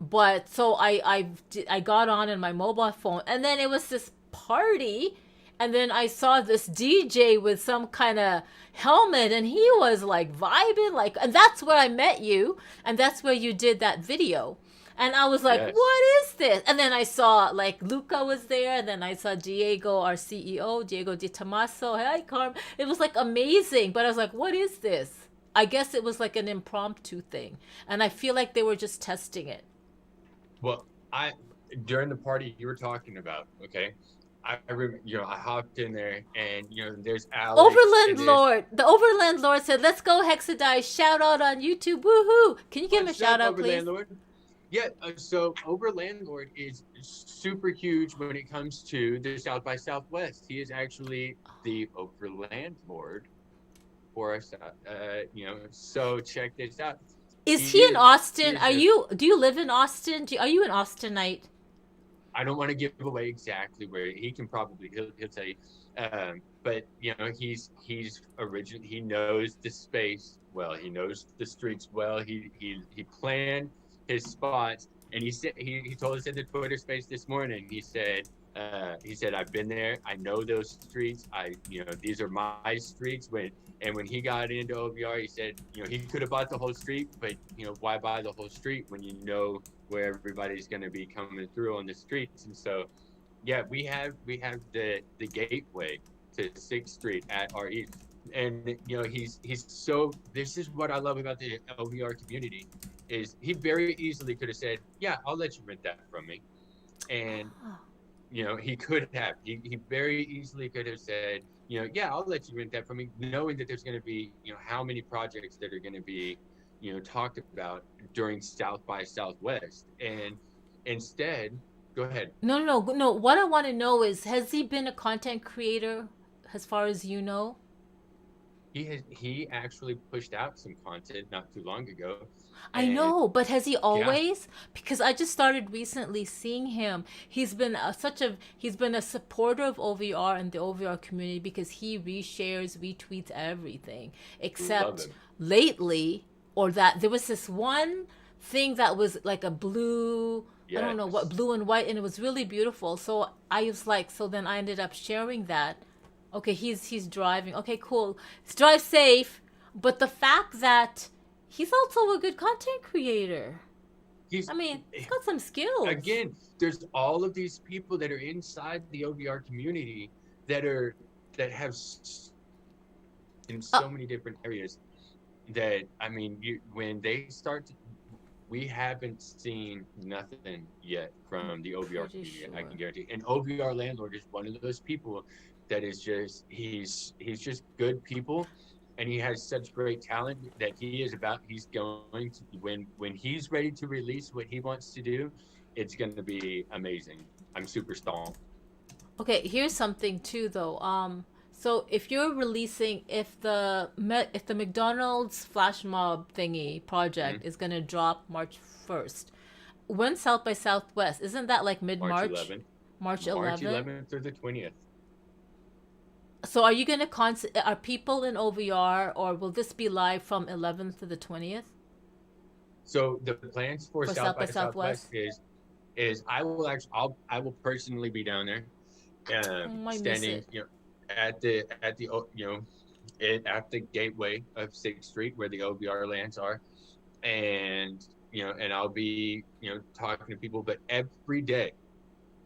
But so I got on in my mobile phone, and then it was this party, and then I saw this DJ with some kind of helmet, and he was like vibing, like, and that's where I met you, and that's where you did that video. And I was like, Yes. what is this? And then I saw like Luca was there, and then I saw Diego, our CEO, Diego Di Tommaso. Hey, Carm. It was like amazing, but I was like, what is this? I guess it was like an impromptu thing, and I feel like they were just testing it. Well, I during the party you were talking about, okay, I remember, I hopped in there, and there's Alex, Overland and there's Lord. The Overland Lord said, "Let's go Hexidized. Shout out on YouTube. Woohoo. Can you give him a what's shout up, out, Over please?" Landlord? Yeah, so Over Landlord is super huge when it comes to the South by Southwest. He is actually the Over Landlord for us. So check this out. Is he He in is he Austin? is a Do you live in Austin? Are you an Austinite? I don't want to give away exactly where he can probably he'll tell you. But he's original. He knows the space well. He knows the streets well. He planned his spots, and he told us in the Twitter space this morning. He said I've been there. I know those streets. These are my streets. When he got into OVR, he said he could have bought the whole street, but why buy the whole street when where everybody's going to be coming through on the streets. And so, yeah, we have the gateway to Sixth Street at our east, and he's so. This is what I love about the OVR community, is he very easily could have said, "Yeah, I'll let you rent that from me," and he could have. He very easily could have said, "Yeah, I'll let you rent that from me," knowing that there's going to be, how many projects that are going to be, talked about during South by Southwest. And instead, go ahead. No, no, no, no. What I want to know is, has he been a content creator, as far as you know? He actually pushed out some content not too long ago, I and know, but has he yeah, always? Because I just started recently seeing him. He's been a supporter of OVR and the OVR community because he reshares, retweets everything. love Except him. lately, or that there was this one thing that was like a blue, I don't know what, Yes. blue and white, and it was really beautiful. So I was like, so then I ended up sharing that. Okay, he's driving. Okay, cool. Drive safe. But the fact that he's also a good content creator. He's I mean, he's got some skills. again, there's all of these people that are inside the OVR community that are that have in Uh, so many different areas that, I mean, you when they start to, we haven't seen nothing yet from the OVR Pretty community. I can sure. guarantee. And OVR landlord is one of those people that is just he's just good people, and he has such great talent that he is about. He's going to when he's ready to release what he wants to do, it's going to be amazing. I'm super stoked. Okay, here's something too though. So if you're releasing, if the McDonald's flash mob thingy project Mm-hmm. is gonna drop March 1st, when South by Southwest? Isn't that like mid March March? 11th, March March 11? 11th through the 20th. So are you gonna are people in OVR, or will this be live from 11th to the 20th So the plans for for South South by by Southwest Southwest? is I will personally be down there, I miss standing, it. at the at the gateway of 6th Street where the OVR lands are, and and I'll be talking to people, but every day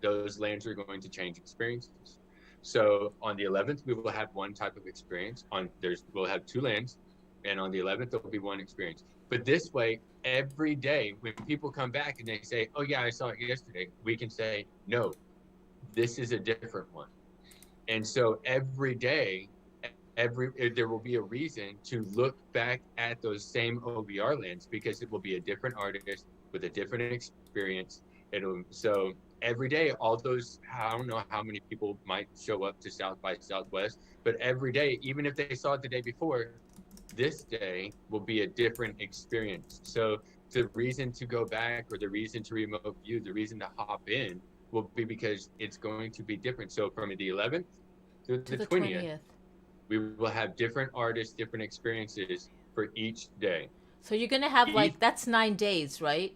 those lands are going to change experiences. So on the 11th, we will have one type of experience. We'll have two lands, and on the 11th there'll be one experience. But this way, every day when people come back and they say, "Oh yeah, I saw it yesterday," we can say, "No, this is a different one." And so every day, there will be a reason to look back at those same OVR lands because it will be a different artist with a different experience. So every day, all those, I don't know how many people might show up to South by Southwest, but every day, even if they saw it the day before, this day will be a different experience. So the reason to go back, or the reason to remote view, the reason to hop in will be because it's going to be different. So from the 11th to To the the 20th, 20th. we will have different artists, different experiences for each day. So you're gonna have Each like, that's 9 days, right?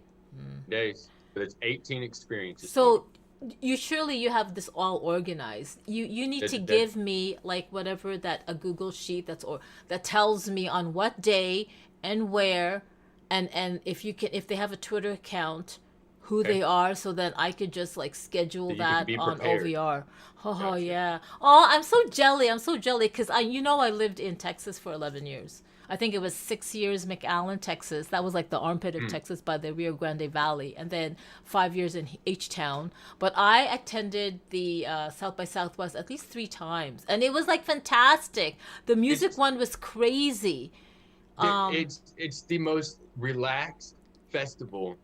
day, but it's 18 experiences total. So you have this all organized. You need to That give me like whatever, that a Google sheet that tells me on what day and where, and if they have a Twitter account, who okay. they are, so that I could just like So schedule you can that be on prepared. OVR. Oh Gotcha. yeah. Oh, I'm so jelly. I'm so jelly because I lived in Texas for 11 years. I think it was 6 years McAllen, Texas. That was like the armpit of Hmm. Texas by the Rio Grande Valley, and then 5 years in H Town. But I attended the South by Southwest at least 3 times, and it was like fantastic. The music It's one was crazy. Um, it's the most relaxed festival.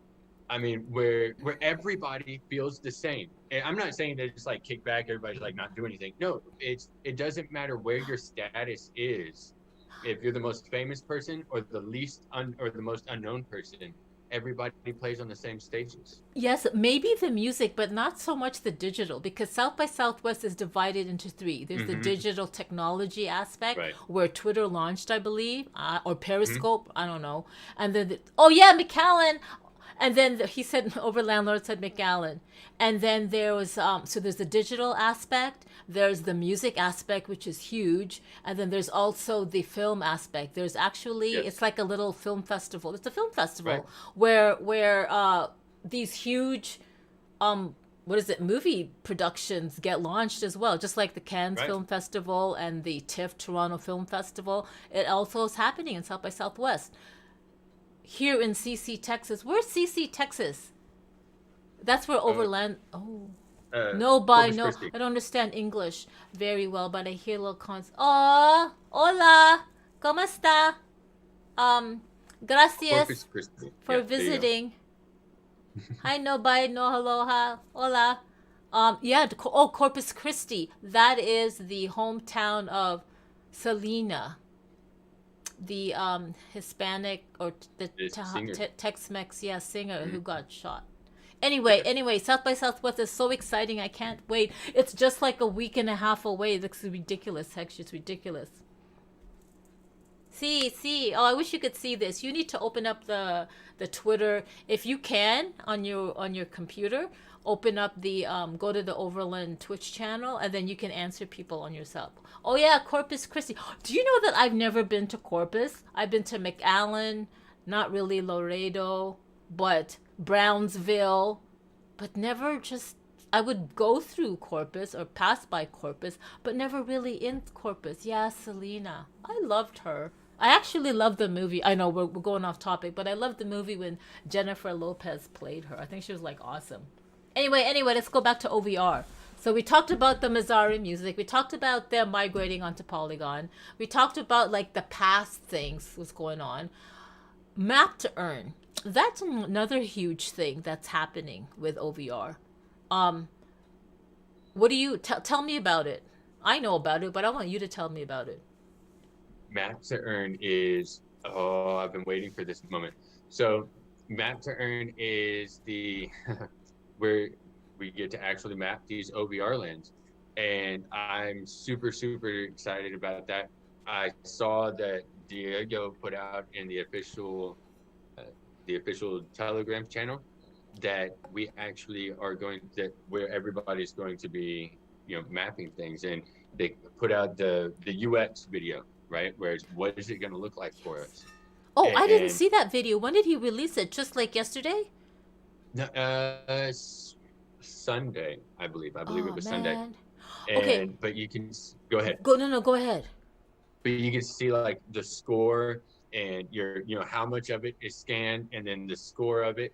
I mean, where everybody feels the same. And I'm not saying that it's like kick back, everybody's like not doing anything. No, it doesn't matter where your status is. If you're the most famous person or the or the most unknown person, everybody plays on the same stages. Yes, maybe the music, but not so much the digital, because South by Southwest is divided into three. There's the Hmm. digital technology aspect, Right. where Twitter launched, I believe, or Hmm. Periscope, I don't know. And then, oh yeah, McAllen. And then he said, Overlandlord said McAllen. And then there was, so there's the digital aspect, there's the music aspect, which is huge. And then there's also the film aspect. There's actually, Yes. it's like a little film festival. It's a film Right. festival where these huge what is it, movie productions get launched as well, just like the Cannes Right. Film Festival and the TIFF Toronto Film Festival. It also is happening in South by Southwest here in CC Texas. Where's CC Texas? That's where Uh, Overland. Oh Corpus no, Christi. I don't understand English very well, but I hear little cons. Oh, hola, cómo está? um Corpus Gracias Christi. for Yeah, there you go. visiting. Hi, no bye, no aloha, hola. Yeah, Corpus Christi. That is the hometown of Selena, the Hispanic, or the This singer. Tex-Mex, yeah, singer who Mhm. got shot. Yes. Anyway, South by Southwest is so exciting. I can't wait. It's just like a week and a half away. It looks ridiculous. Heck, it's ridiculous. See. Oh, I wish you could see this. You need to open up the Twitter if you can on your computer. Open up the go to the Overland Twitch channel, and then you can answer people on yourself. Oh yeah, Corpus Christi. Do you know that I've never been to Corpus? I've been to McAllen, not really Laredo, but Brownsville, but never just. I would go through Corpus or pass by Corpus, but never really in Corpus. Yeah, Selena. I loved her. I actually love the movie. I know we're going off topic, but I love the movie when Jennifer Lopez played her. I think she was like awesome. Anyway, let's go back to OVR. So we talked about the Mazzari music. We talked about them migrating onto Polygon. We talked about like the past things was going on. Map to earn. That's another huge thing that's happening with OVR. Um, what do you tell me about it? I know about it, but I want you to tell me about it. Map to earn is, oh, I've been waiting for this moment. So map to earn is the where we get to actually map these OVR lands. And I'm super, super excited about that. I saw that Diego put out in uh, the official Telegram channel that we actually are going that where everybody's going to be, mapping things, and they put out the UX video, right? Where it's what is it going to look like for us? Oh, I didn't And see that video. When did he release it? Just like yesterday? Sunday, I believe. I believe it Oh was Sunday. man. Okay, And but you can go ahead. go no no go ahead. But you can see like the score and how much of it is scanned, and then the score of it,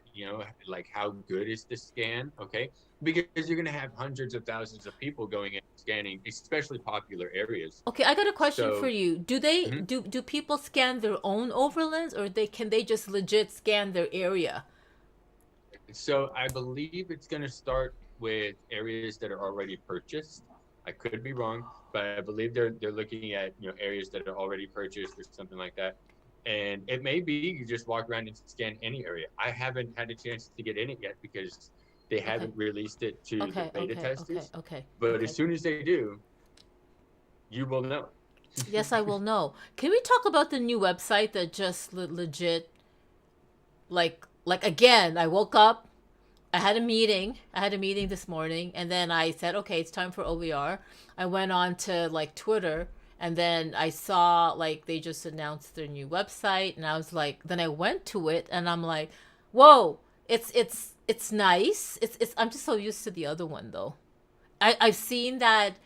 like how good is the scan, okay? Because you're going to have hundreds of thousands of people going in scanning, especially popular areas. Okay, I got a question for So you. Do they mhm. do people scan their own overlands, or they just legit scan their area? So I believe it's going to start with areas that are already purchased. I could be wrong, but I believe they're looking at areas that are already purchased or something like that. And it may be you just walk around and scan any area. I haven't had a chance to get in it yet because they Okay. haven't released it to the Okay, beta okay, okay, testers. okay, But as okay. soon as they do, you will know. Yes, I will know. Can we talk about the new website that just legit like again, I woke up, I had a meeting. I had a meeting this morning, and then I said, "Okay, it's time for OVR." I went on to like Twitter, and then I saw like they just announced their new website, and I was like, then I went to it, and I'm like, "Whoa, it's nice. It's I'm just so used to the other one though. I've seen that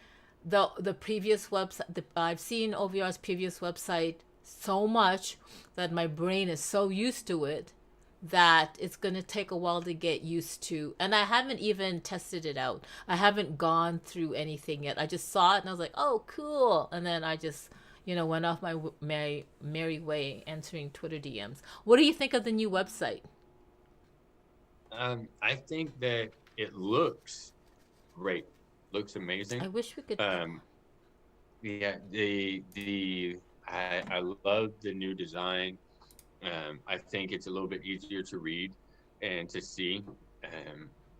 the previous website. I've seen OVR's previous website so much that my brain is so used to it that it's going to take a while to get used to. And I haven't even tested it out. I haven't gone through anything yet. I just saw it and I was like, oh, cool. And then I just, went off my merry way answering Twitter DMs. What do you think of the new website? I think that it looks great, looks I amazing. wish we could. Um, yeah, I love the new design. I think it's a little bit easier to read and to see.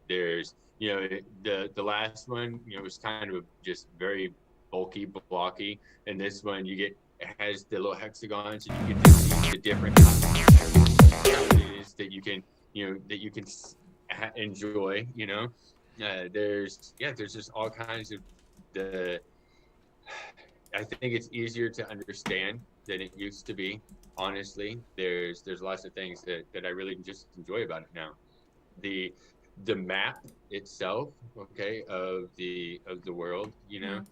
There's, the last one, was kind of just very bulky, blocky, and this one it has the little hexagons, and you get to see the different that you can, enjoy. There's just all kinds of the I think it's easier to understand than it used to be. Honestly, there's lots of things that I really just enjoy about it now. The the map itself, okay, of the world, Mm.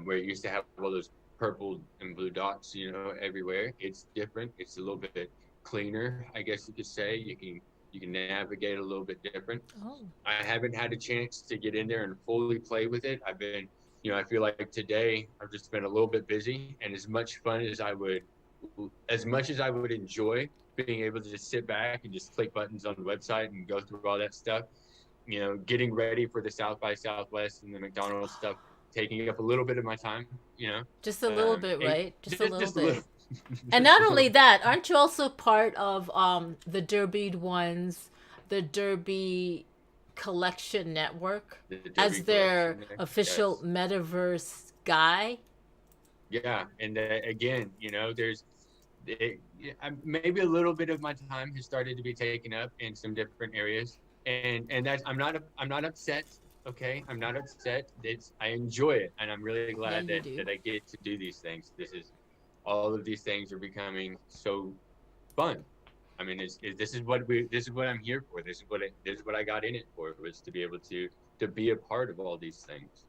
where it used to have all those purple and blue dots, everywhere. It's different. It's a little bit cleaner, I guess you could say. You can navigate a little bit different. Oh, I haven't had a chance to get in there and fully play with it. I feel like today I've just been a little bit busy, and as much as I would enjoy being able to just sit back and just click buttons on the website and go through all that stuff, getting ready for the South by Southwest and the McDonald's stuff, taking up a little bit of my time, just a little bit, and right? Just a little just a bit. little, And just not a only little. that, aren't you also part of the Derby ones, the Derby Collection Network, The Derby as their collection there, official yes. Metaverse guy? Yeah, and again, maybe a little bit of my time has started to be taken up in some different areas, and that's I'm not upset. Okay, I'm not upset. I enjoy it, and I'm really Yeah, glad you that do. that I get to do these things. All of these things are becoming so fun. I mean, this is what I'm here for. This is what I got in it for, was to be able to be a part of all these things.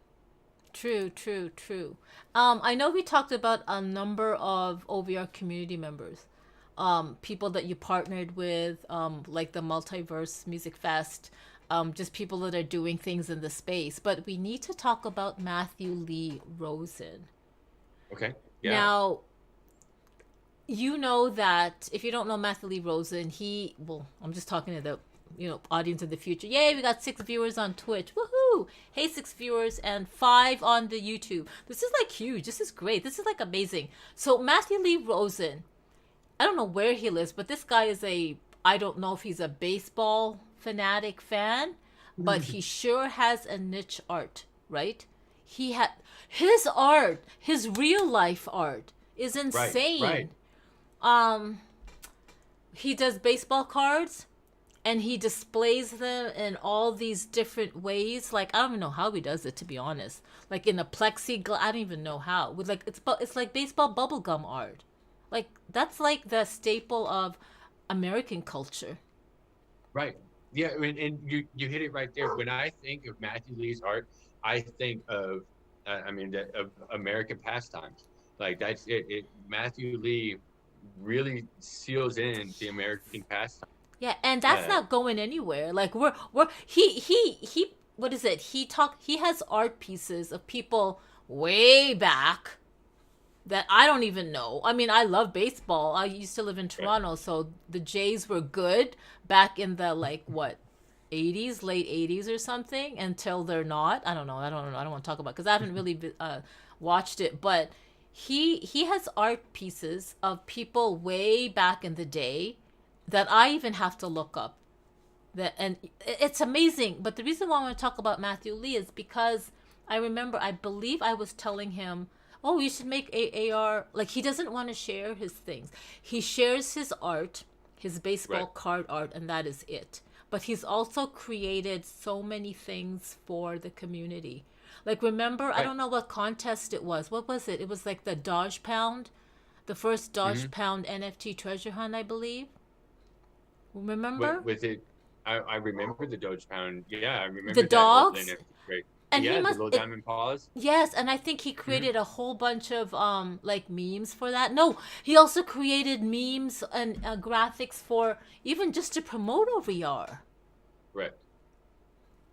True, true, true. I know we talked about a number of OVR community members, people that you partnered with, like the Multiverse Music Fest, just people that are doing things in the space. But we need to talk about Matthew Lee Rosen. Okay. Yeah. Now, you know that if you don't know Matthew Lee Rosen, well, I'm just talking to the audience of the future. Yay, we got 6 viewers on Twitch. Woohoo! Hey, 6 viewers and 5 on the YouTube. This is like huge. This is great. This is like amazing. So Matthew Lee Rosen, I don't know where he lives, but this guy is I don't know if he's a baseball fanatic fan, but he sure has a niche art, right? He had his art, his real life art is Right. insane. Right. Um, he does baseball cards and he displays them in all these different ways. Like I don't even know how he does it, to be honest. Like in a plexiglass, I don't even know how. With like it's like baseball bubblegum art. Like that's like the staple of American culture. Right. Yeah. And you hit it right there. When I think of Matthew Lee's art, I think of, of American pastimes. Like that's it. Matthew Lee really seals in the American pastime. Yeah, and that's Uh, not going anywhere. Like we're he what is it? He has art pieces of people way back that I don't even know. I mean, I love baseball. I used to live in right. Toronto, so the Jays were good back in the like what 80s, late 80s or something until they're not. I don't know. I don't know. I don't want to talk about cuz I haven't really watched it, but he has art pieces of people way back in the day that I even have to look up. That and it's amazing. But the reason why I want to talk about Matthew Lee is because I remember I believe I was telling him, "Oh, you should make AR." Like he doesn't want to share his things. He shares his art, his baseball Right. card art, and that is it. But he's also created so many things for the community. Like remember, I Right. don't know what contest it was. What was it? It was like the Dodge Pound, the first Dodge Mm-hmm. Pound NFT treasure hunt, I believe. Remember? With it, I remember the Doge Pound. Yeah, I The remember that old dogs? NFT. Great. And he Yeah, the must little it, diamond paws. yes, and I think he Mm-hmm. created a whole bunch of like memes for that. No, he also created memes and graphics for even just to promote OVR, Right.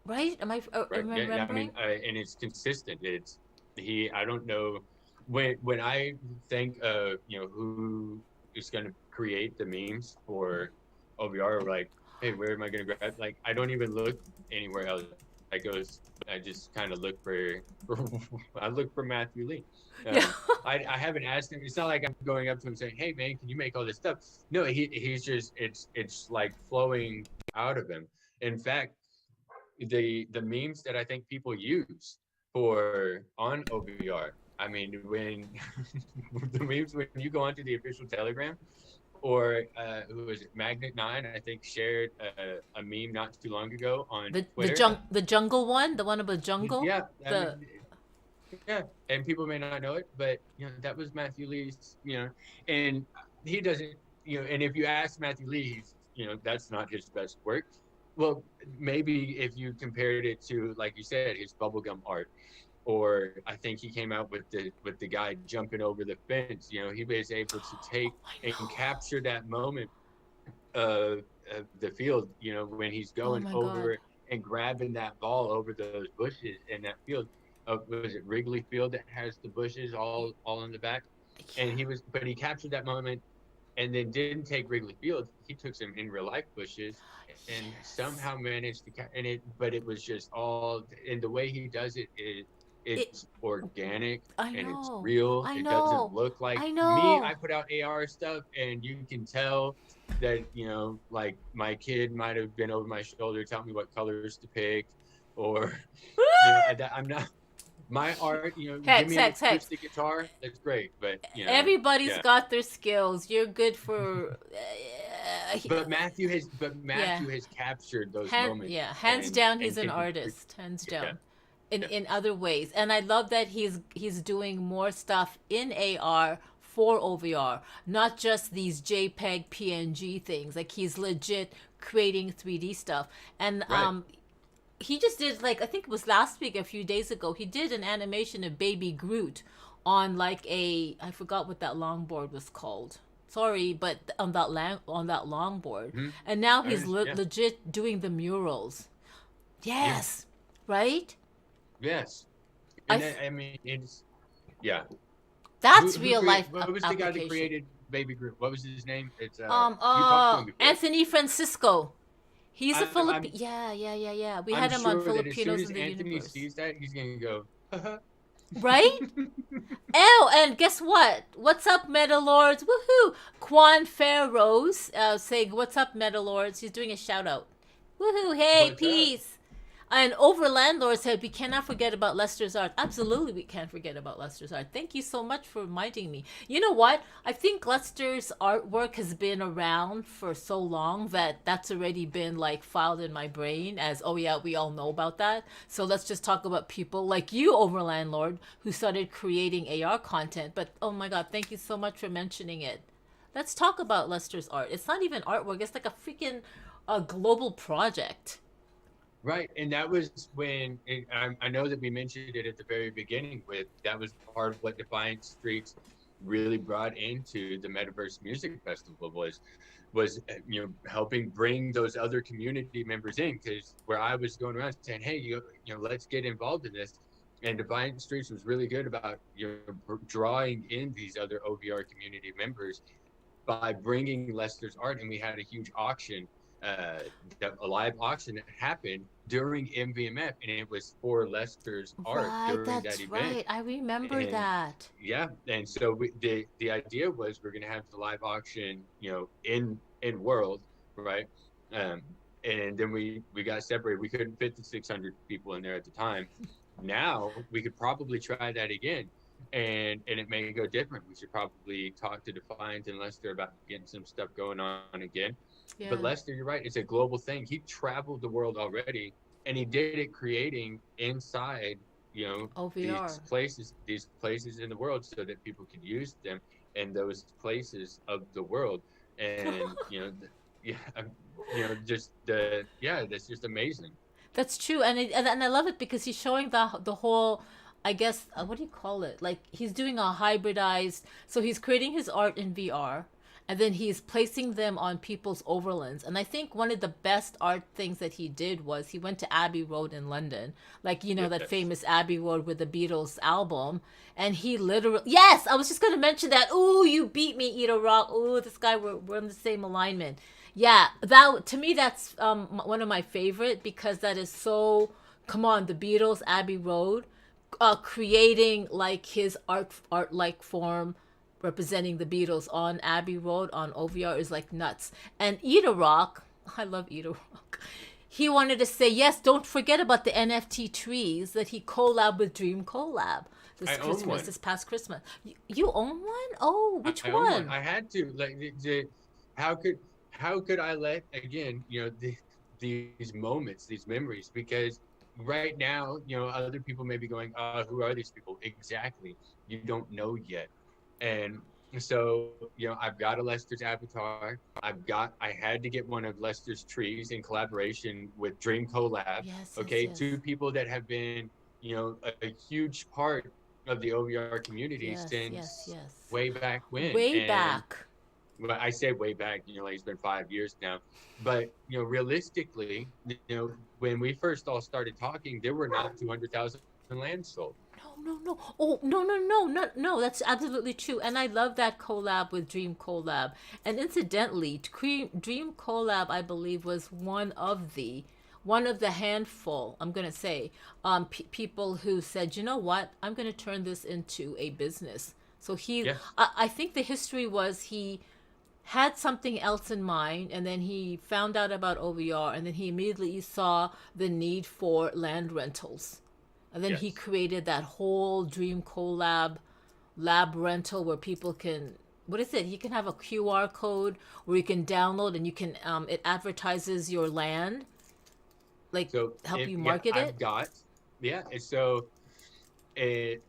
right? Right. Am I Yeah. Yeah. remembering? And it's consistent. It's he. I don't know when I think of who is going to create the memes for OVR. Like, hey, where am I going to grab? Like, I don't even look anywhere else. I just kind of look for I look for Matthew Lee. Yeah. Um, I haven't asked him. It's not like I'm going up to him saying, "Hey, man, can you make all this stuff?" No, he's just it's like flowing out of him. In fact, the memes that I think people use for on OVR. I mean, when the memes when you go onto the official Telegram, or who was it? Magnet9, I think, shared a meme not too long ago on Twitter. The jungle one, the one about jungle, Yeah, I the mean, yeah, and people may not know it, but that was Matthew Lee's. And he doesn't. And if you ask Matthew Lee, that's not his best work. Well, maybe if you compared it to, like you said, his bubblegum art, or I think he came out with the guy jumping over the fence. He was able to take I and know. capture that moment of the field. When he's Oh going my god. over and grabbing that ball over those bushes in that field. Was it Wrigley Field that has the bushes all in the back? And Yeah. but he captured that moment and then didn't take Wrigley Field. He took some in real life bushes and Yes. somehow managed to and it. But it was just all, and the way he does it is It it's organic I and it's know. real. I It doesn't know. look like I me. I know. put out AR stuff, and you can tell that like my kid might have been over my shoulder telling me what colors to pick, or I'm not my art, give Hex, me an hex, hex. acoustic guitar, that's great, but Everybody's yeah. got their skills. You're good for But yeah. Matthew has captured those moments Hands down he's and an can artist. Hands yeah, down. In yeah, other ways. And I love that he's doing more stuff in AR for OVR, not just these JPEG PNG things. Like he's legit creating 3D stuff. And right. he just did, like, I think it was last week, a few days ago, he did an animation of Baby Groot on like I forgot what that longboard was called. Sorry, but on that longboard, Hmm. and now I he's understand. legit doing the murals. Yeah. Yes, right. Yes. I And th- I mean, it's yeah. that's Who real create? life What was the guy that application. created Baby Groot? What was his name? It's you talked to him before. Anthony Francisco. He's a I'm Yeah. We I'm had him on sure that as soon Filipinos as in the Anthony Universe. sees that, he's gonna go, haha. Right? Oh, and guess what? What's up, Metalords? Woohoo! Quan Fairrose saying, "What's up, Metalords?" He's doing a shout out. Woohoo! Hey, What's up? peace! And OVRLand said, "We cannot forget about Lester's art." Absolutely, we can't forget about Lester's art. Thank you so much for reminding me. You know what? I think Lester's artwork has been around for so long that that's already been like filed in my brain as, oh yeah, we all know about that. So let's just talk about people like you, OVRLandlord, who started creating AR content. But oh my God, thank you so much for mentioning it. Let's talk about Lester's art. It's not even artwork. It's like a freaking global project. Right, and that was when I know that we mentioned it at the very beginning. With that was part of what Defiant Streets really brought into the Metaverse Music Festival was helping bring those other community members in, because where I was going around saying, hey, let's get involved in this, and Defiant Streets was really good about drawing in these other OVR community members by bringing Lester's art, and we had a huge auction, uh, a live auction that happened during MVMF, and it was for Lester's art Right, during that that's event. right. I remember And that. yeah, and so the idea was we're going to have the live auction, in world, right? Um, and then we got separated. We couldn't fit the 600 people in there at the time. Now we could probably try that again, and it may go different. We should probably talk to Defiant and Lester about getting some stuff going on again. But Yeah. Lester, you're right. It's a global thing. He traveled the world already, and he did it creating inside, OVR. these places in the world, so that people could use them in those places of the world. And yeah, just that's just amazing. That's true, and I love it because he's showing the whole, I guess, what do you call it? Like he's doing a hybridized. So he's creating his art in VR, and then he's placing them on people's overlands. And I think one of the best art things that he did was he went to Abbey Road in London, like that Yes. famous Abbey Road with the Beatles album, and he literally, yes, I was just gonna mention that. Ooh, you beat me, Edo Rock. Ooh, this guy, we're in the same alignment. Yeah, that to me that's one of my favorite because that is so. Come on, the Beatles, Abbey Road, creating like his art like form, representing the Beatles on Abbey Road on OVR is like nuts. And Ida Rock, I love Ida Rock. He wanted to say yes. Don't forget about the NFT trees that he collab with Dream Collab I own one. this past Christmas. You own one? Oh, which I own one. one? I had to, like, how could how could I let, again, these moments, these memories, because right now, other people may be going, who are these people exactly? You don't know yet. And so, I've got a Lester's avatar. I had to get one of Lester's trees in collaboration with Dream Collab. Yes, yes, Okay, yes, two people that have been, a huge part of the OVR community yes, yes, since yes. way back when. Way And back. well, I say way back, like it's been 5 years now. But realistically, when we first all started talking, there were not 200,000 land sold. No. Oh, no. That's absolutely true. And I love that collab with Dream Collab. And incidentally, Dream Collab, I believe, was one of the handful, I'm going to say, people who said, you know what, I'm going to turn this into a business. So Yes. I think the history was he had something else in mind, and then he found out about OVR, and then he immediately saw the need for land rentals, and then he Yes. created that whole Dream Collab lab rental where people can, what is it, you can have a QR code where you can download, and you can it advertises your land, like So help you yeah, market I've it. got, yeah. And so at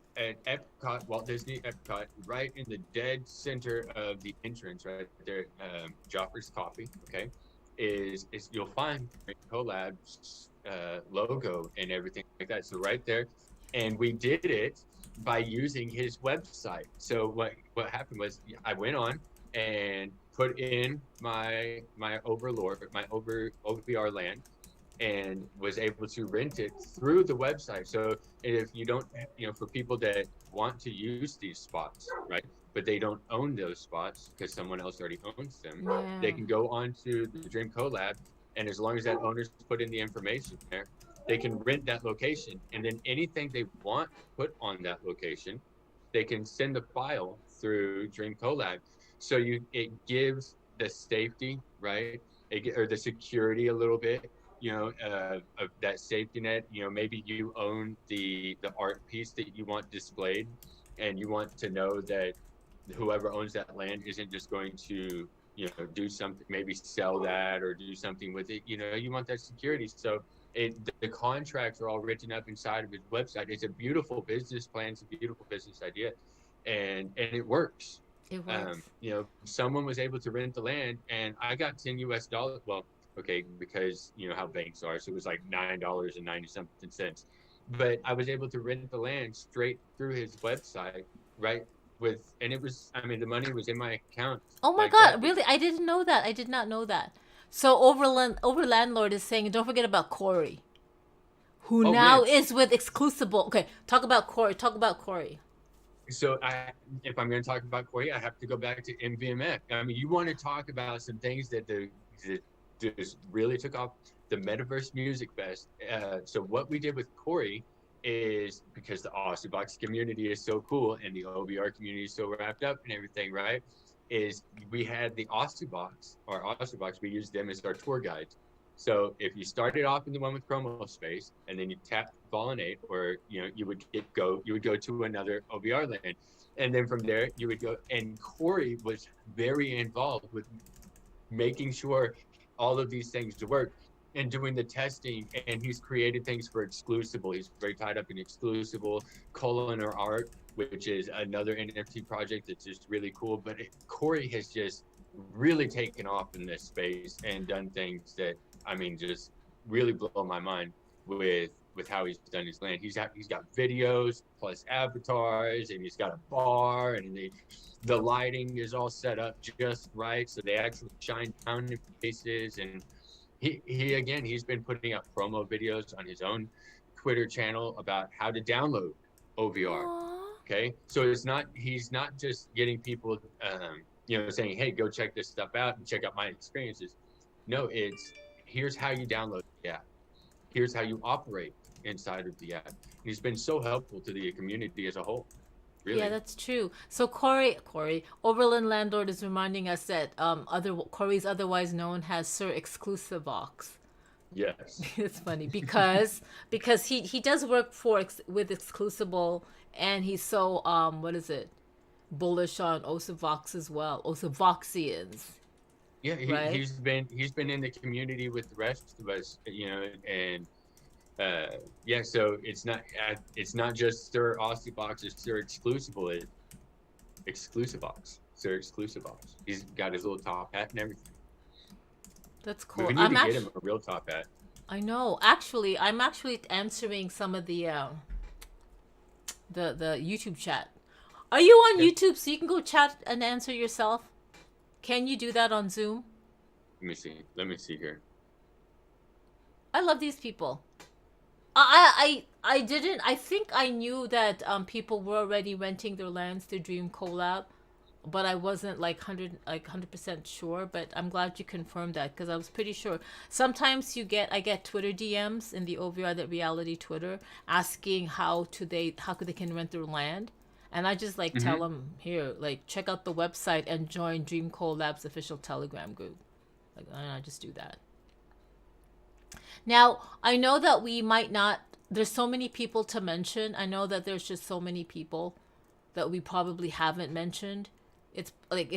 Epcot, Walt Disney Epcot, right in the dead center of the entrance, right there, Joffrey's Coffee. Okay. is you'll find Collab's logo and everything like that. So right there, and we did it by using his website. So what happened was I went on and put in my Overlord, my OVR land, and was able to rent it through the website. So if you don't, for people that want to use these spots, right, but they don't own those spots because someone else already owns them, they Yeah. can go onto the Dream Collab, and as long as that owner's put in the information there, they can rent that location, and then anything they want put on that location, they can send the file through Dream Collab. So it gives the safety, right? Or the security a little bit, of that safety net. Maybe you own the art piece that you want displayed, and you want to know that whoever owns that land isn't just going to, do something, maybe sell that or do something with it. You want that security. So the contracts are all written up inside of his website. It's a beautiful business plan. It's a beautiful business idea, and it works. It works. Someone was able to rent the land, and I got $10. Well, okay, because how banks are, so it was like $9.90 something. But I was able to rent the land straight through his website, right? And it was, I mean, the money was in my account Oh my like that. God, really? I didn't know that. I did not know that. So Overlandlord is saying, don't forget about Corey, who Oh now man, is with Exclusible. Okay, talk about Corey. Talk about Corey. so if I'm going to talk about Corey, I have to go back to MVMF. I mean, you want to talk about some things that just really took off, the Metaverse Music Fest. So what we did with Corey is, because the Aussie Box community is so cool and the OVR community is so wrapped up and everything, right? Is we had the Aussie Box, we used them as our tour guides. So if you started off in the one with promo space and then you tapped Pollinate, or you would go to another OVR land, and then from there you would go. And Corey was very involved with making sure all of these things work and doing the testing. And he's created things for Exclusible. He's very tied up in Exclusible, Color Art, which is another NFT project that's just really cool. But Corey has just really taken off in this space and done things that, I mean, just really blow my mind with how he's done his land. He's got videos plus avatars, and he's got a bar, and the lighting is all set up just right, so they actually shine down in faces. And he's been putting up promo videos on his own Twitter channel about how to download OVR. Aww. Okay, so he's not just getting people, saying, "Hey, go check this stuff out and check out my experiences." No, it's, here's how you download the app. Here's how you operate inside of the app. And he's been so helpful to the community as a whole. Really. Yeah, that's true. So Overland Landlord is reminding us that Corey's otherwise known as Sir Exclusivox. Yes. It's funny because he does work with Exclusible, and he's so what is it, bullish on Osavox as well, Osavoxians. Yeah, Right? he's been in the community with the rest of us, and yeah. So it's not just Sir Aussie Box, it's Sir Exclusive Box, Sir Exclusive Box. He's got his little top hat and everything. That's cool. We need to get him a real top hat. I know. Actually, I'm actually answering some of the YouTube chat. Are you on YouTube so you can go chat and answer yourself? Can you do that on Zoom? Let me see here. I love these people. I didn't. I think I knew that people were already renting their lands to Dream Collab, but I wasn't like 100% sure. But I'm glad you confirmed that, because I was pretty sure. Sometimes I get Twitter DMs in the OVR that reality Twitter asking how they can rent their land. And I just tell them, here, check out the website and join Dream Collab's official Telegram group. I just do that. Now, I know that we might not, there's so many people to mention. I know that there's just so many people that we probably haven't mentioned. It's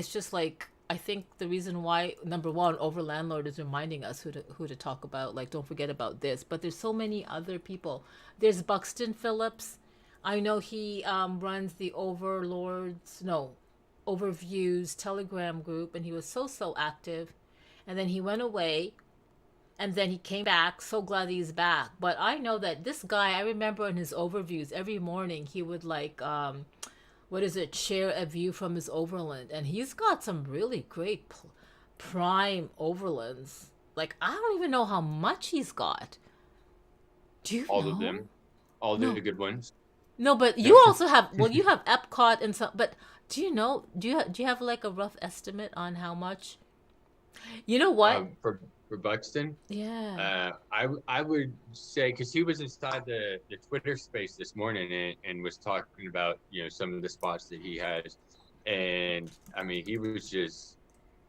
just I think the reason why, number one, Overlandlord is reminding us who to talk about. Don't forget about this. But there's so many other people. There's Buxton Phillips. I know he runs the Overviews Telegram group, and he was so active. and then he went away, and then he came back. So glad he's back. But I know that this guy, I remember in his overviews every morning he would like what is it, share a view from his overland, and he's got some really great prime overlands. Like I don't even know how much he's got. Do you All know? of them, all No. the good ones. No, but you also have, well, you have Epcot and some, but do you know, do you have like a rough estimate on how much? You know what? For Buxton, Yeah. I would say, because he was inside the Twitter space this morning, and was talking about, you know, some of the spots that he has, and I mean he was just,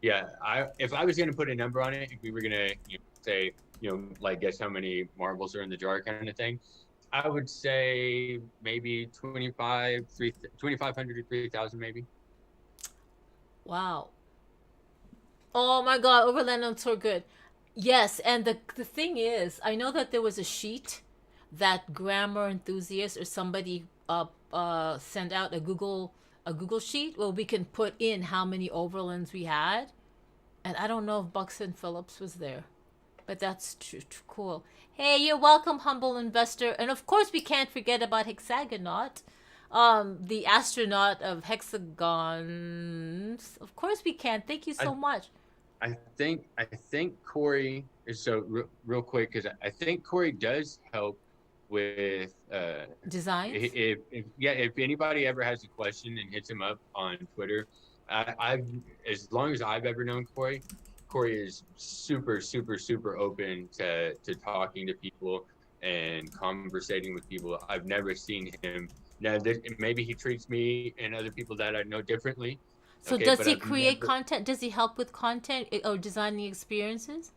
yeah. If I was gonna put a number on it, if we were gonna, you know, say, you know, like guess how many marbles are in the jar kind of thing, I would say maybe 2,500 to 3,000 maybe. Wow. Oh my God, Overland on Tour good. Yes, and the thing is, I know that there was a sheet that grammar enthusiast or somebody sent out a Google sheet where we can put in how many overlands we had, and I don't know if Buxton Phillips was there, but that's cool. Hey, you're welcome, humble investor, and of course we can't forget about Hexagonaut, the astronaut of hexagons. Of course we can. Thank you I so much. I think Corey is, so real quick, because I think Corey does help with Designs. if anybody ever has a question and hits him up on Twitter, I've, as long as I've ever known Corey is super super open to talking to people and conversating with people. I've never seen him. Now, maybe he treats me and other people that I know differently. So Okay, does but he I've create never. content? Does he help with content or designing experiences?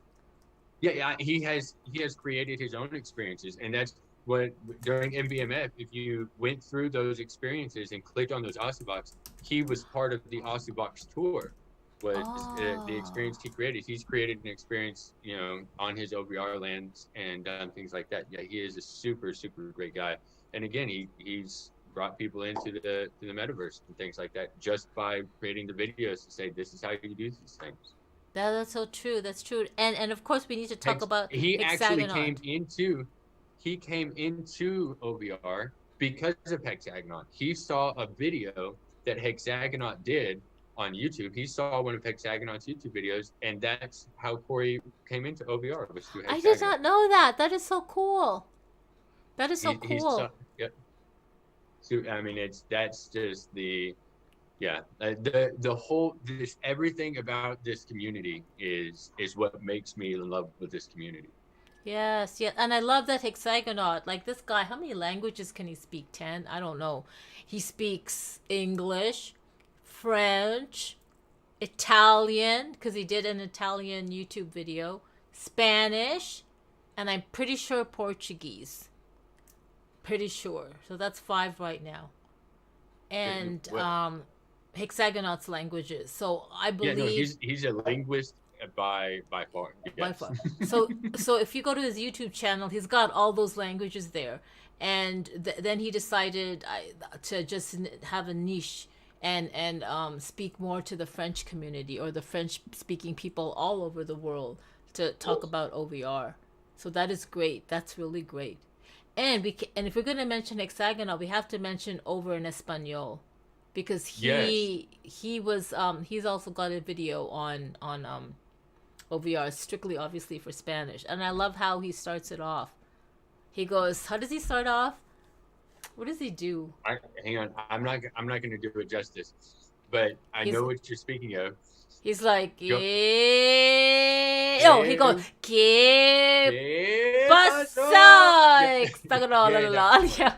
Yeah, he has created his own experiences, and that's what, during MVMF, if you went through those experiences and clicked on those Aussie, he was part of the Aussie tour. Was the Oh, experience he created? He's created an experience, you know, on his OVR lands and done things like that. Yeah, he is a super great guy, and again, he's brought people into the metaverse and things like that just by creating the videos to say this is how you do these things. that's so true. That's true. And of course we need to talk about He actually Hexagonaut. came into OVR because of Hexagonaut. He saw a video that Hexagonaut did on YouTube. He saw one of Hexagonaut's YouTube videos, and that's how Corey came into OVR, was through I did Hexagonaut. not know that. That is so cool. That is so He saw, cool. yep. So I mean, that's just the, yeah, the whole, this, everything about this community is what makes me in love with this community. Yes, yeah, and I love that Hexagonaut. Like this guy, how many languages can he speak? 10? I don't know. He speaks English, French, Italian, because he did an Italian YouTube video, Spanish, and I'm pretty sure Portuguese. Pretty sure. So that's 5 right now. And What? Hexagonaut's languages. So I Yeah, no, believe he's a linguist by far. by Yes. far. So if you go to his YouTube channel, he's got all those languages there. And then he decided to just have a niche and speak more to the French community or the French speaking people all over the world to talk about OVR. So that is great. That's really great. And if we're going to mention hexagonal, we have to mention over in Espanol because Yes. he's also got a video on OVR strictly obviously for Spanish. And I love how he starts it off. He goes, how does he start off? What does he do? Hang on. I'm not going to do it justice, but I He's know what you're speaking of. he's like, Go. oh, he goes, ¿Qué ¿Qué pasó? pasó? Yeah. Yeah, that one. Yeah.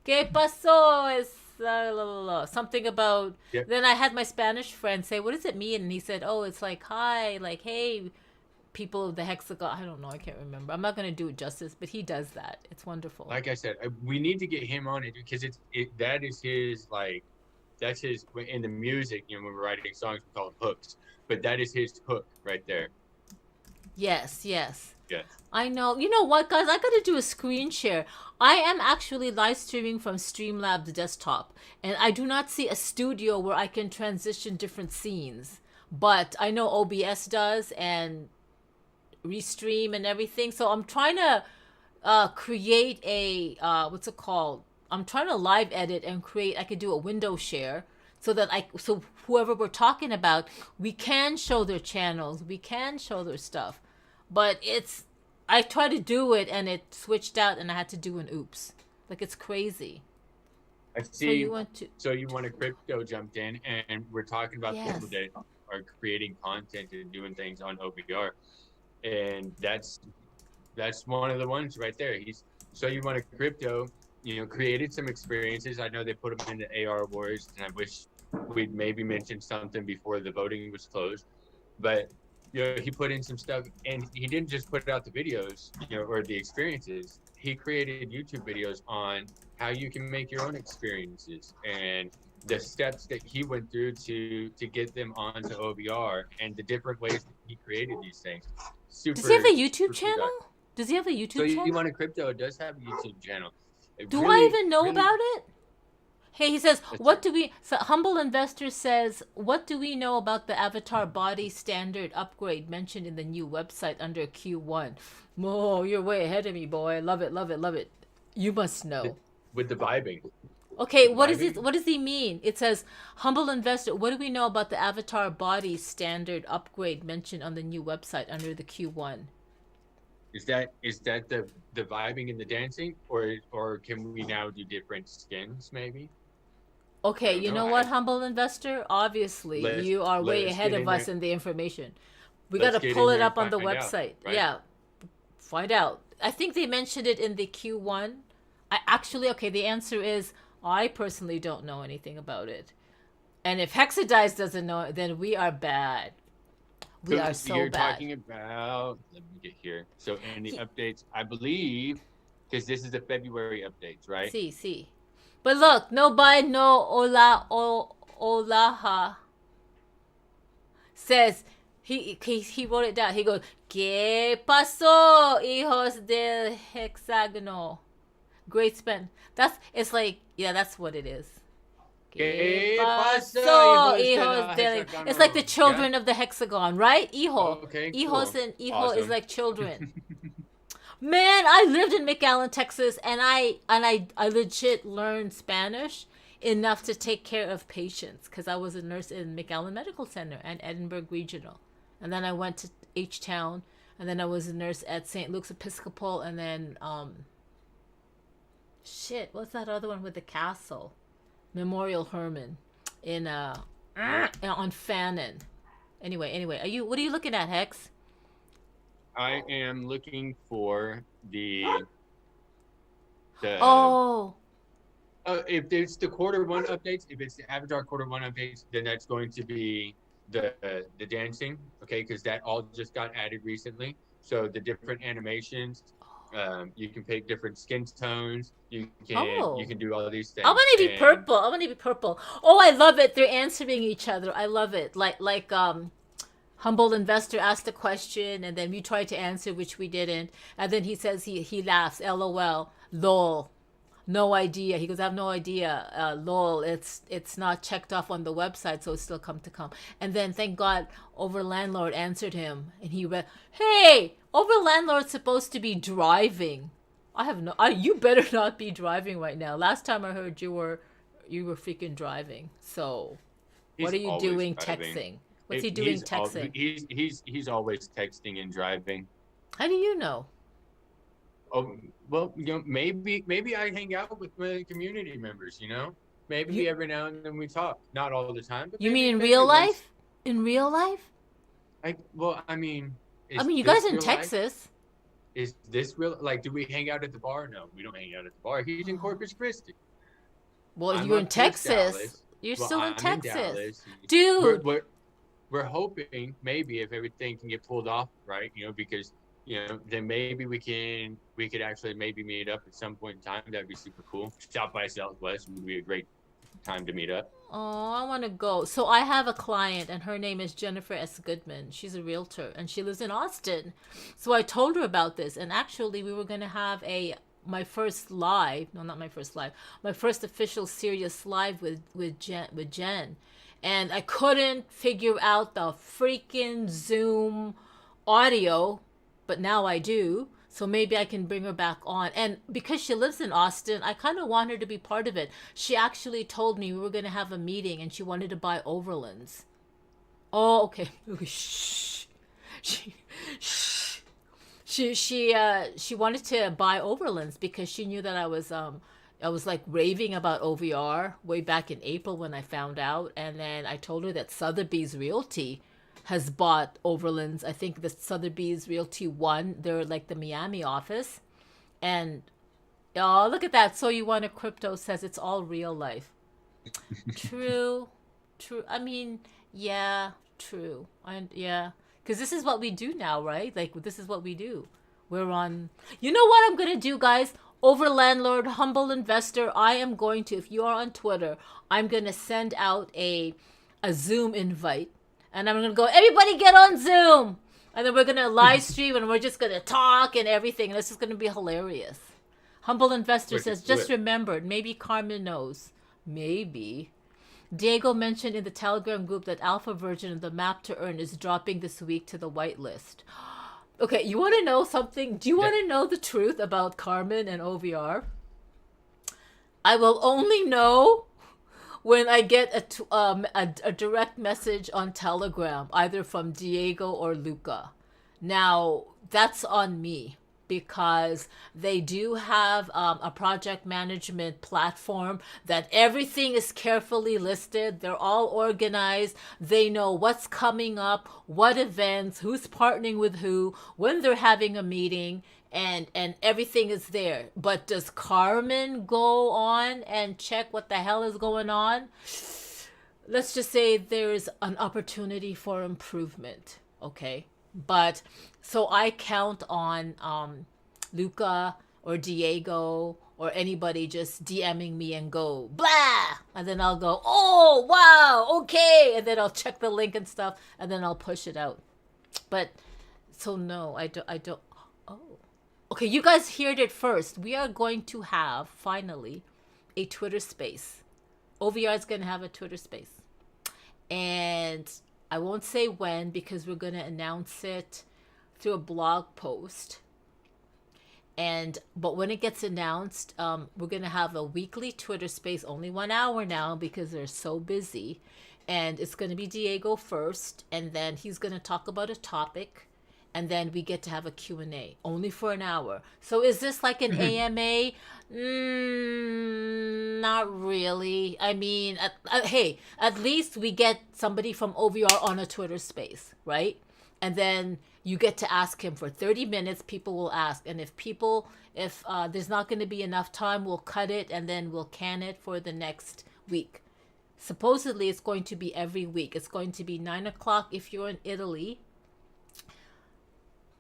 ¿Qué pasó? Something about. Yep. Then I had my Spanish friend say, "What does it mean?" And he said, "Oh, it's like hi, like hey, people of the hexagon." I don't know. I can't remember. I'm not gonna do it justice, but he does that. It's wonderful. Like I said, we need to get him on it because that is his, like, that's his, in the music, you know, when we're writing songs, we call them hooks, but that is his hook right there. Yes, yes. Yes. I know. You know what, guys? I gotta do a screen share. I am actually live streaming from Streamlabs desktop, and I do not see a studio where I can transition different scenes. but I know OBS does and Restream and everything. So I'm trying to create a what's it called? I'm trying to live edit and create. I could do a window share so that so whoever we're talking about, we can show their channels, we can show their stuff. But I tried to do it and it switched out and I had to do an oops. Like it's crazy. I So see. you want to So you want a crypto jumped in, and we're talking about Yes. people that are creating content and doing things on OVR, and that's one of the ones right there. So you want a crypto, created some experiences. I know they put them in the AR Wars, and I wish we'd maybe mentioned something before the voting was closed, but he put in some stuff, and he didn't just put out the videos, or the experiences. He created YouTube videos on how you can make your own experiences and the steps that he went through to get them onto OVR and the different ways that he created these things. Does he have a YouTube channel? Does he have a YouTube So channel? you want a crypto? It does have a YouTube channel. Do I even know about it? Hey, he says, so Humble Investor says, what do we know about the avatar body standard upgrade mentioned in the new website under Q1? Oh, you're way ahead of me, boy. Love it, love it, love it. You must know. With the vibing. Okay, what does he mean? It says, Humble Investor, what do we know about the avatar body standard upgrade mentioned on the new website under the Q1? Is that the vibing and the dancing, or can we now do different skins maybe? Okay, you know what, Humble Investor? Obviously, you are way ahead of us in the information. We got to pull it up on the website. Out, right? Yeah, find out. I think they mentioned it in the Q1. The answer is I personally don't know anything about it. And if Hexidized doesn't know it, then we are bad. We are so you're bad. Talking about, let me get here. So any updates, I believe, because this is the February updates, right? See. But look, nobody no Olaha says he wrote it down. He goes, ¿Qué pasó, hijos del hexágono? Great spend. That's what it is. ¿Qué pasó, hijos del? It's like the children of the hexagon, right? Hijo. Oh, okay, hijos cool. and hijo Awesome. is like children. Man, I lived in McAllen, Texas, and I legit learned Spanish enough to take care of patients because I was a nurse in McAllen Medical Center and Edinburgh Regional. And then I went to H-Town, and then I was a nurse at St. Luke's Episcopal, and then, what's that other one with the castle? Memorial Herman in, on Fannin. Anyway, what are you looking at, Hex? I am looking for the if it's the Q1 updates, if it's the Avatar Q1 updates, then that's going to be the dancing, okay? Because that all just got added recently. So the different animations, you can pick different skin tones. You can do all these things. I want to be purple. Oh, I love it. They're answering each other. I love it. Like Humble Investor asked a question, and then we tried to answer, which we didn't. And then he says he laughs, LOL, lol, no idea. He goes, I have no idea, lol. It's not checked off on the website, so it's still come. And then thank God, OVRLandlord answered him, and he read, hey, OVRLandlord's supposed to be driving. You better not be driving right now. Last time I heard you were freaking driving. So what are you doing texting? What's he doing texting? He's always texting and driving. How do you know? Oh, well, maybe I hang out with my community members, Maybe every now and then we talk. Not all the time. But you mean in real life? In real life? You guys in Texas. Is this real? Like, do we hang out at the bar? No, we don't hang out at the bar. He's in Corpus Christi. Well, you're in Texas. You're still in Texas. Dude. We're hoping maybe if everything can get pulled off, right? Because then maybe we could actually maybe meet up at some point in time. That'd be super cool. South by Southwest would be a great time to meet up. Oh, I want to go. So I have a client, and her name is Jennifer S. Goodman. She's a realtor, and she lives in Austin. So I told her about this, and actually we were going to have my first official serious live with Jen. and I couldn't figure out the freaking Zoom audio, but now I do. So maybe I can bring her back on. And because she lives in Austin, I kind of want her to be part of it. She actually told me we were going to have a meeting and she wanted to buy OVRLands. Oh, okay. Shh. Shh. She wanted to buy OVRLands because she knew that I was like raving about OVR way back in April when I found out, and then I told her that Sotheby's Realty has bought OVRLands. I think the Sotheby's Realty One, they're like the Miami office, and oh, look at that! So you want a crypto says it's all real life. True, true. I mean, yeah, true. Yeah, because this is what we do now, right? Like this is what we do. We're on. You know what I'm gonna do, guys? Over landlord, humble investor. I am going to. If you are on Twitter, I'm gonna send out a Zoom invite, and I'm gonna go. Everybody get on Zoom, and then we're gonna live stream, and we're just gonna talk and everything. And it's just gonna be hilarious. Humble investor says, just remembered. Maybe Carmen knows. Maybe. Diego mentioned in the Telegram group that alpha version of the map to earn is dropping this week to the whitelist. Okay, you want to know something? Do you want to know the truth about Carmen and OVR? I will only know when I get a direct message on Telegram, either from Diego or Luca. Now, that's on me, because they do have a project management platform that everything is carefully listed. They're all organized. They know what's coming up, what events, who's partnering with who, when they're having a meeting, and everything is there. But does Carmen go on and check what the hell is going on? Let's just say there's an opportunity for improvement, okay? But so I count on Luca or Diego or anybody just DMing me and go blah, and then I'll go, oh wow, okay, and then I'll check the link and stuff, and then I'll push it out. But so no, I don't. Oh, okay, you guys heard it first. We are going to have finally a Twitter space. OVR is going to have a Twitter space, and I won't say when because we're going to announce it through a blog post. But when it gets announced, we're going to have a weekly Twitter space, only 1 hour now because they're so busy. And it's going to be Diego first, and then he's going to talk about a topic, and then we get to have a Q&A, only for an hour. So is this like an AMA? Not really. I mean, hey, at least we get somebody from OVR on a Twitter space, right? And then you get to ask him for 30 minutes. People will ask. And if there's not going to be enough time, we'll cut it and then we'll can it for the next week. Supposedly, it's going to be every week. It's going to be 9 o'clock if you're in Italy,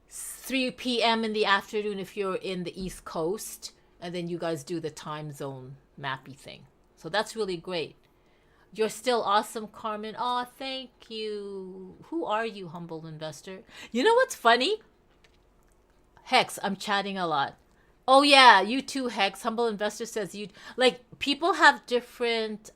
3 p.m. in the afternoon if you're in the East Coast, and then you guys do the time zone mappy thing. So that's really great. You're still awesome, Carmen. Oh, thank you. Who are you, humble investor? You know what's funny? Hex, I'm chatting a lot. Oh yeah, you too, Hex. Humble investor says you like people have different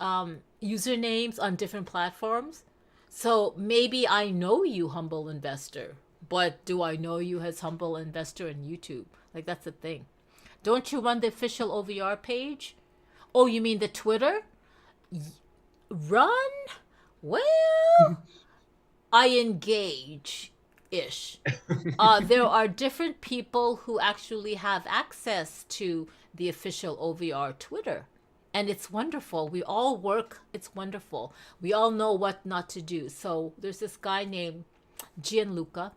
usernames on different platforms. So maybe I know you, humble investor, but do I know you as humble investor in YouTube? Like that's the thing. Don't you run the official OVR page? Oh, you mean the Twitter? Run? Well, I engage ish. There are different people who actually have access to the official OVR Twitter. And it's wonderful. We all work. It's wonderful. We all know what not to do. So there's this guy named Gianluca,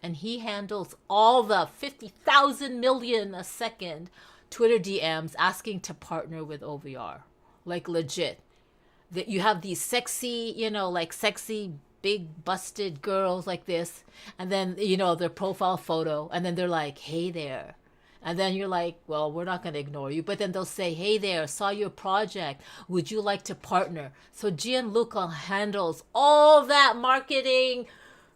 and he handles all the 50,000 million a second Twitter DMs asking to partner with OVR. Like legit. That you have these sexy, like sexy big busted girls like this, and then their profile photo, and then they're like, hey there, and then you're like, well, we're not going to ignore you, but then they'll say, hey there, saw your project, would you like to partner? So Gianluca handles all that marketing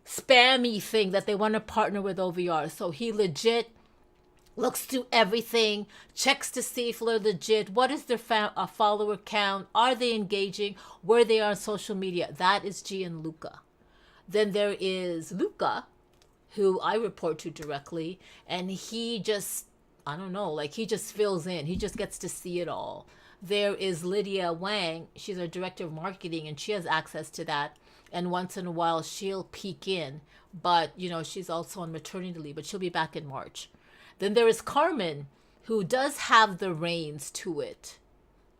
spammy thing that they want to partner with OVR. So he legit looks through everything, checks to see if they're legit, what is their follower count, are they engaging, where they are on social media. That is Gianluca. Then there is Luca, who I report to directly, and he just, I don't know, like he just fills in. He just gets to see it all. There is Lydia Wang. She's our director of marketing, and she has access to that. And once in a while, she'll peek in. But, she's also on maternity leave, but she'll be back in March. Then there is Carmen, who does have the reins to it.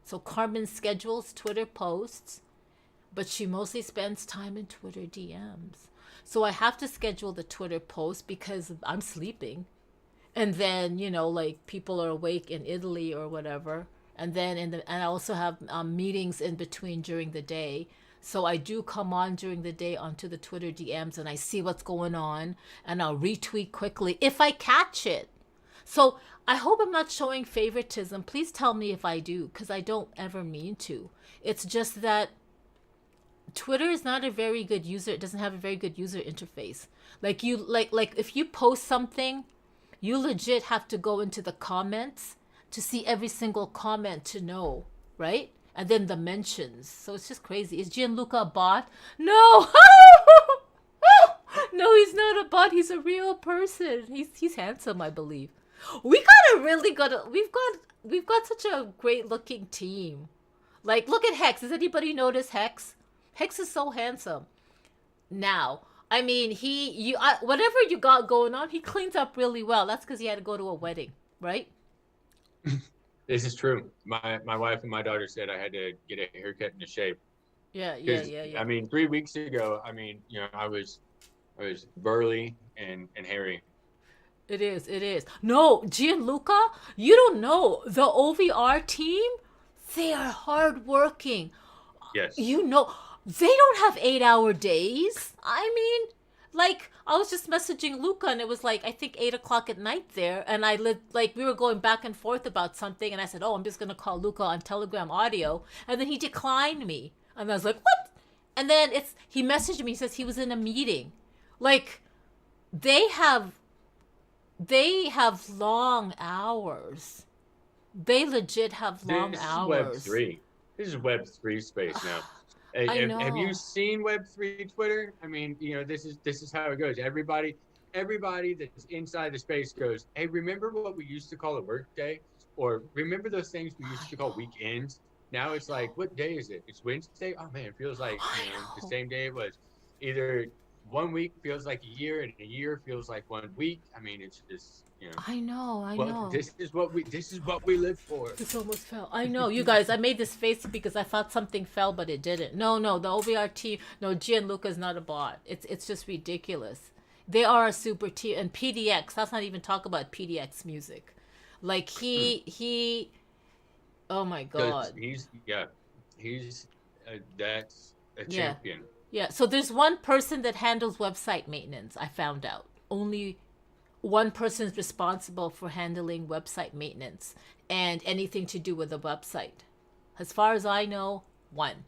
So Carmen schedules Twitter posts, but she mostly spends time in Twitter DMs. So I have to schedule the Twitter post because I'm sleeping. And then, like people are awake in Italy or whatever. And then and I also have meetings in between during the day. So I do come on during the day onto the Twitter DMs and I see what's going on and I'll retweet quickly if I catch it. So I hope I'm not showing favoritism. Please tell me if I do, because I don't ever mean to. It's just that Twitter is not a very good user. It doesn't have a very good user interface. Like if you post something, you legit have to go into the comments to see every single comment to know, right? And then the mentions. So it's just crazy. Is Gianluca a bot? No. No, he's not a bot. He's a real person. He's handsome, I believe. We've got such a great looking team. Like, look at Hex. Does anybody notice Hex? Hex is so handsome. Now, I mean, whatever you got going on, he cleans up really well. That's because he had to go to a wedding, right? This is true. My wife and my daughter said I had to get a haircut and a shave. Yeah. I mean, 3 weeks ago, I was burly and hairy. It is. No, Gianluca, you don't know. The OVR team, they are hardworking. Yes. They don't have 8-hour days. I mean, like, I was just messaging Luca and it was like, I think 8 o'clock at night there. And we were going back and forth about something. And I said, I'm just going to call Luca on Telegram audio. And then he declined me. And I was like, what? And then he messaged me. He says he was in a meeting. Like, they have long hours. They legit have long hours. This is Web3 space now. Have you seen Web3 Twitter? I mean, this is how it goes. Everybody that's inside the space goes, hey, remember what we used to call a work day? Or remember those things we used to call weekends? Now it's like, what day is it? It's Wednesday? Oh man, it feels like the same day it was. Either 1 week feels like a year and a year feels like 1 week. I mean, it's just, I know. This is what we live for. This almost fell. I know, you guys. I made this face because I thought something fell, but it didn't. No, the OVR team. No, Gianluca is not a bot. It's just ridiculous. They are a super team, and PDX. Let's not even talk about PDX music. Like he. Oh my God. That's a champion. Yeah. So there's one person that handles website maintenance. I found out only one person is responsible for handling website maintenance and anything to do with the website. As far as I know, one.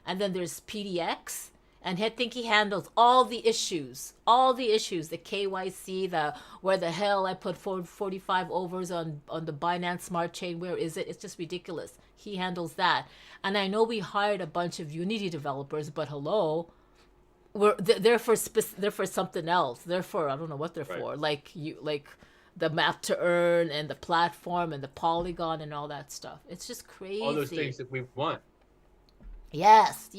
And then there's PDX, and I think he handles all the issues, the KYC, where the hell I put 45 overs on the Binance Smart Chain, where is it? It's just ridiculous. He handles that. And I know we hired a bunch of Unity developers, but hello, they're for something else. They're for, I don't know what they're for. Like the map to earn and the platform and the polygon and all that stuff. It's just crazy. All those things that we want. Yes.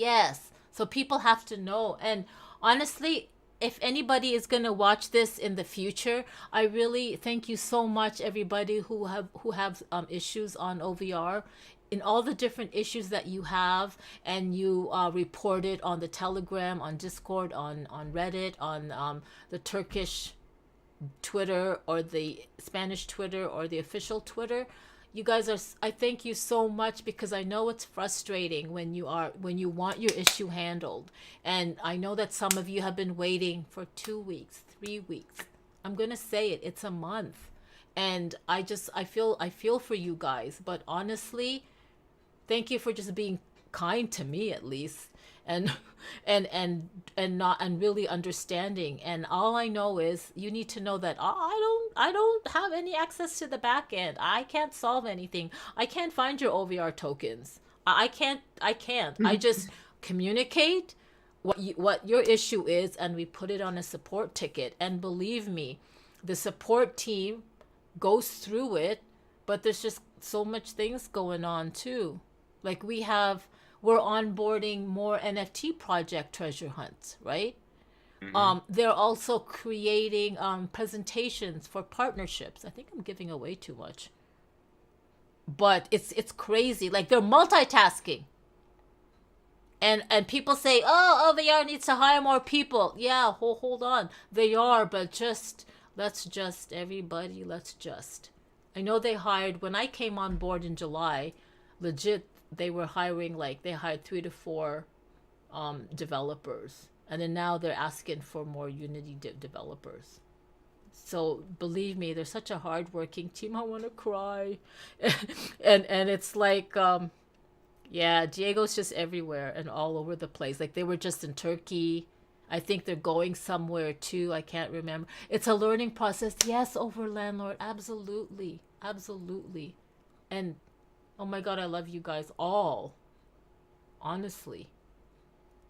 So people have to know. And honestly, if anybody is going to watch this in the future, I really thank you so much, everybody who have issues on OVR. In all the different issues that you have, and you report it on the Telegram, on Discord, on Reddit, on the Turkish Twitter or the Spanish Twitter or the official Twitter. You guys I thank you so much, because I know it's frustrating when you want your issue handled. And I know that some of you have been waiting for 2 weeks, 3 weeks. I'm going to say it's a month. And I feel for you guys, but honestly, thank you for just being kind to me, at least. and and really understanding. And all I know is you need to know that I don't have any access to the back end. I can't solve anything. I can't find your OVR tokens. I can't. I just communicate what your issue is, and we put it on a support ticket. And believe me, the support team goes through it, but there's just so much things going on too. Like we're onboarding more NFT project treasure hunts, right? They're also creating presentations for partnerships. I think I'm giving away too much, but it's crazy. Like they're multitasking, and people say, "Oh, OVR needs to hire more people." Yeah, hold on, they are, but just let's just everybody, let's just. I know they hired when I came on board in July, legit. They were hiring like they hired 3 to 4 developers, and then now they're asking for more Unity developers. So believe me, they're such a hardworking team. I want to cry, and it's like yeah, Diego's just everywhere and all over the place. Like they were just in Turkey. I think they're going somewhere too. I can't remember. It's a learning process. Yes, over landlord, absolutely, absolutely, and oh my God, I love you guys all, honestly.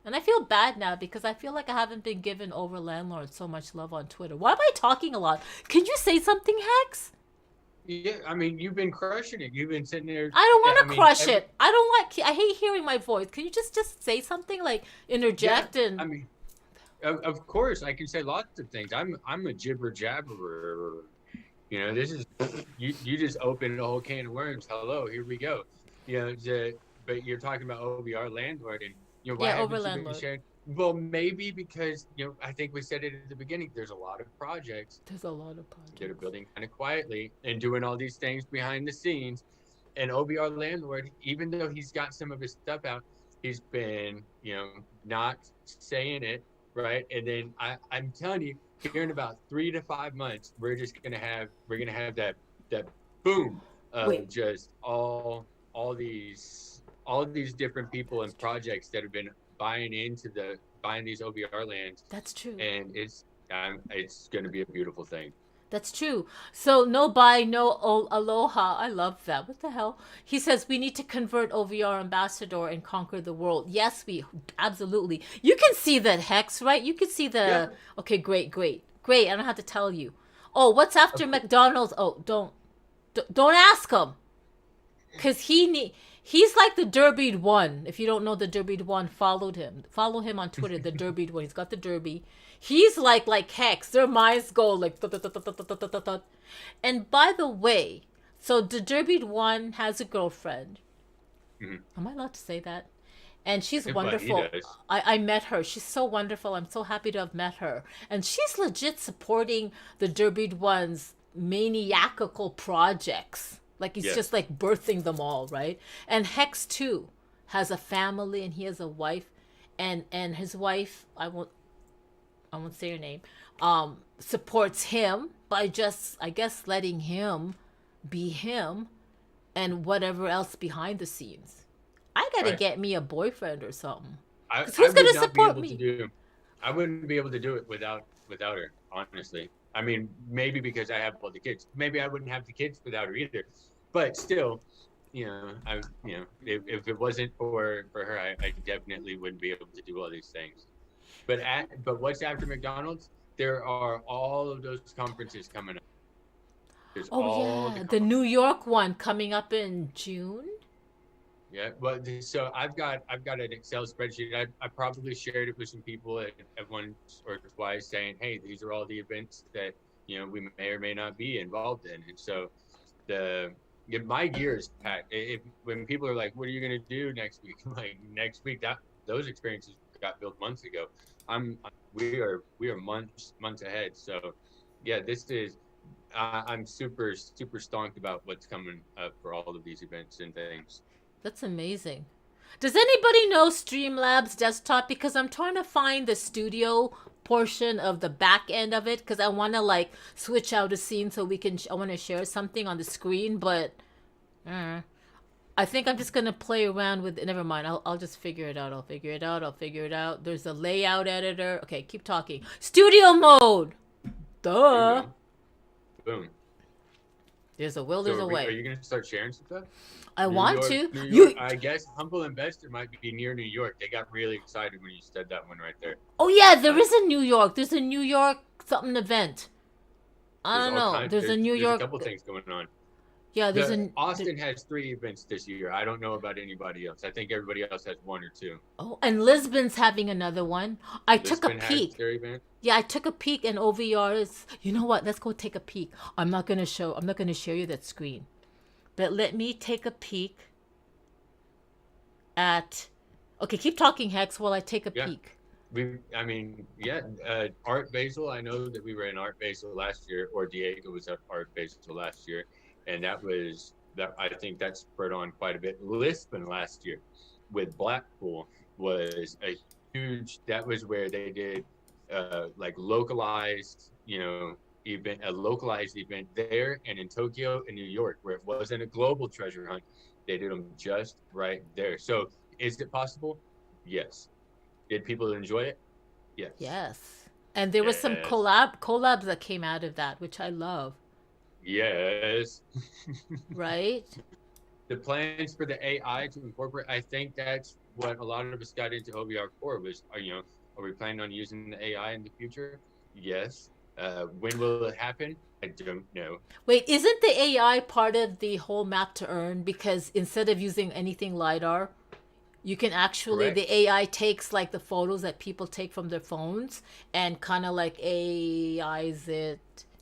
And I feel bad now because I feel like I haven't been given over landlord so much love on Twitter. Why am I talking a lot? Can you say something, Hex? Yeah, I mean, you've been crushing it. You've been sitting there. I don't want I to mean, crush it. I don't like. I hate hearing my voice. Can you just say something like yeah, interject I and mean, of course, I can say lots of things. I'm a jibber jabberer. This is you just opened a whole can of worms. Hello, here we go. But you're talking about OVR landlord, and why yeah, over haven't you been landlord? sharing? Well, maybe because I think we said it at the beginning. There's a lot of projects There's a lot of that are projects. building kind of quietly and doing all these things behind the scenes. And OVR landlord, even though he's got some of his stuff out, he's been not saying it right. And then I'm telling you, here in about 3 to 5 months, we're gonna have that boom Wait, of just all these different people and projects that have been buying these OVR lands, that's true. and it's going to be a beautiful thing. That's true. So no buy, no aloha. I love that. What the hell? He says we need to convert OVR ambassador and conquer the world. Yes, we absolutely. You can see that Hex, right? You can see Yeah, the. Okay, great, great, great. I don't have to tell you. Oh, what's after of course. McDonald's? Oh, don't ask him, cause he's like the Derbied one. If you don't know the Derbied one, follow him on Twitter. The Derbied one. He's got the Derby. He's like Hex. Their minds go like. And by the way, so the Derbied one has a girlfriend. Mhm. Am I allowed to say that? And she's But he wonderful. does. I met her. She's so wonderful. I'm so happy to have met her. And she's legit supporting the Derbied one's maniacal projects. Like he's just Yes. like birthing them all, right? And Hex too has a family and he has a wife, and his wife, I won't say her name, supports him by just I guess letting him be him and whatever else behind the scenes. I gotta Right. get me a boyfriend or something. I, Cause I who's would gonna not be support able to me? do I wouldn't be able to do it without her, honestly. I mean, maybe because I have all the kids. Maybe I wouldn't have the kids without her either. But still, if it wasn't for her, I definitely wouldn't be able to do all these things. But what's after McDonald's? There are all of those conferences coming up. There's Oh all the yeah, the New York one coming up in June. Yeah, well, so I've got an Excel spreadsheet. I probably shared it with some people at once or twice, saying, "Hey, these are all the events that we may or may not be involved in." And so the my year is packed. If when people are like, "What are you going to do next week?" I'm like, next week, that those experiences got built months ago. We are months ahead. So yeah, this is. I'm super super stoked about what's coming up for all of these events and things. That's amazing. Does anybody know Streamlabs desktop? Because I'm trying to find the studio portion of the back end of it because I want to like switch out a scene so we can. I want to share something on the screen, but I I think I'm just gonna play around with. Never mind. I'll just figure it out. I'll figure it out. I'll figure it out. There's a layout editor. Okay, keep talking. Studio mode. There we Duh. go. Boom. There's a will. So There's a are way. you gonna start sharing some stuff? I New want York, to. New You. York. I guess Humble Investor might be near New York. They got really excited when you said that one right there. Oh yeah, there is a New York. There's a New York something event. I There's don't all know. kinds. There's a New There's a York. couple things going on. Yeah, there's a. Austin has 3 events this year. I don't know about anybody else. I think everybody else has 1 or 2. Oh, and Lisbon's having another one. I took a Lisbon has peek. their event. Yeah, I took a peek and OVR's. You know what? Let's go take a peek. I'm not gonna share you that screen, but let me take a peek at. Okay, keep talking, Hex, while I take a Yeah. peek. Art Basel. I know that we were in Art Basel last year, or Diego was at Art Basel last year, and that. I think that spread on quite a bit. Lisbon last year, with Blackpool, was a huge. That was where they did, like localized, a localized event there, and in Tokyo and New York, where it wasn't a global treasure hunt. They did them just right there. So, is it possible? Yes. Did people enjoy it? Yes. Yes, and there was some Yes. collabs that came out of that, which I love. Yes. Right? The plans for the AI to incorporate, I think that's what a lot of us got into OVR for was, are we planning on using the AI in the future? Yes. When will it happen? I don't know. Wait, isn't the AI part of the whole map to earn? Because instead of using anything LiDAR, you can actually, Correct. the AI takes like the photos that people take from their phones and kind of like AIs it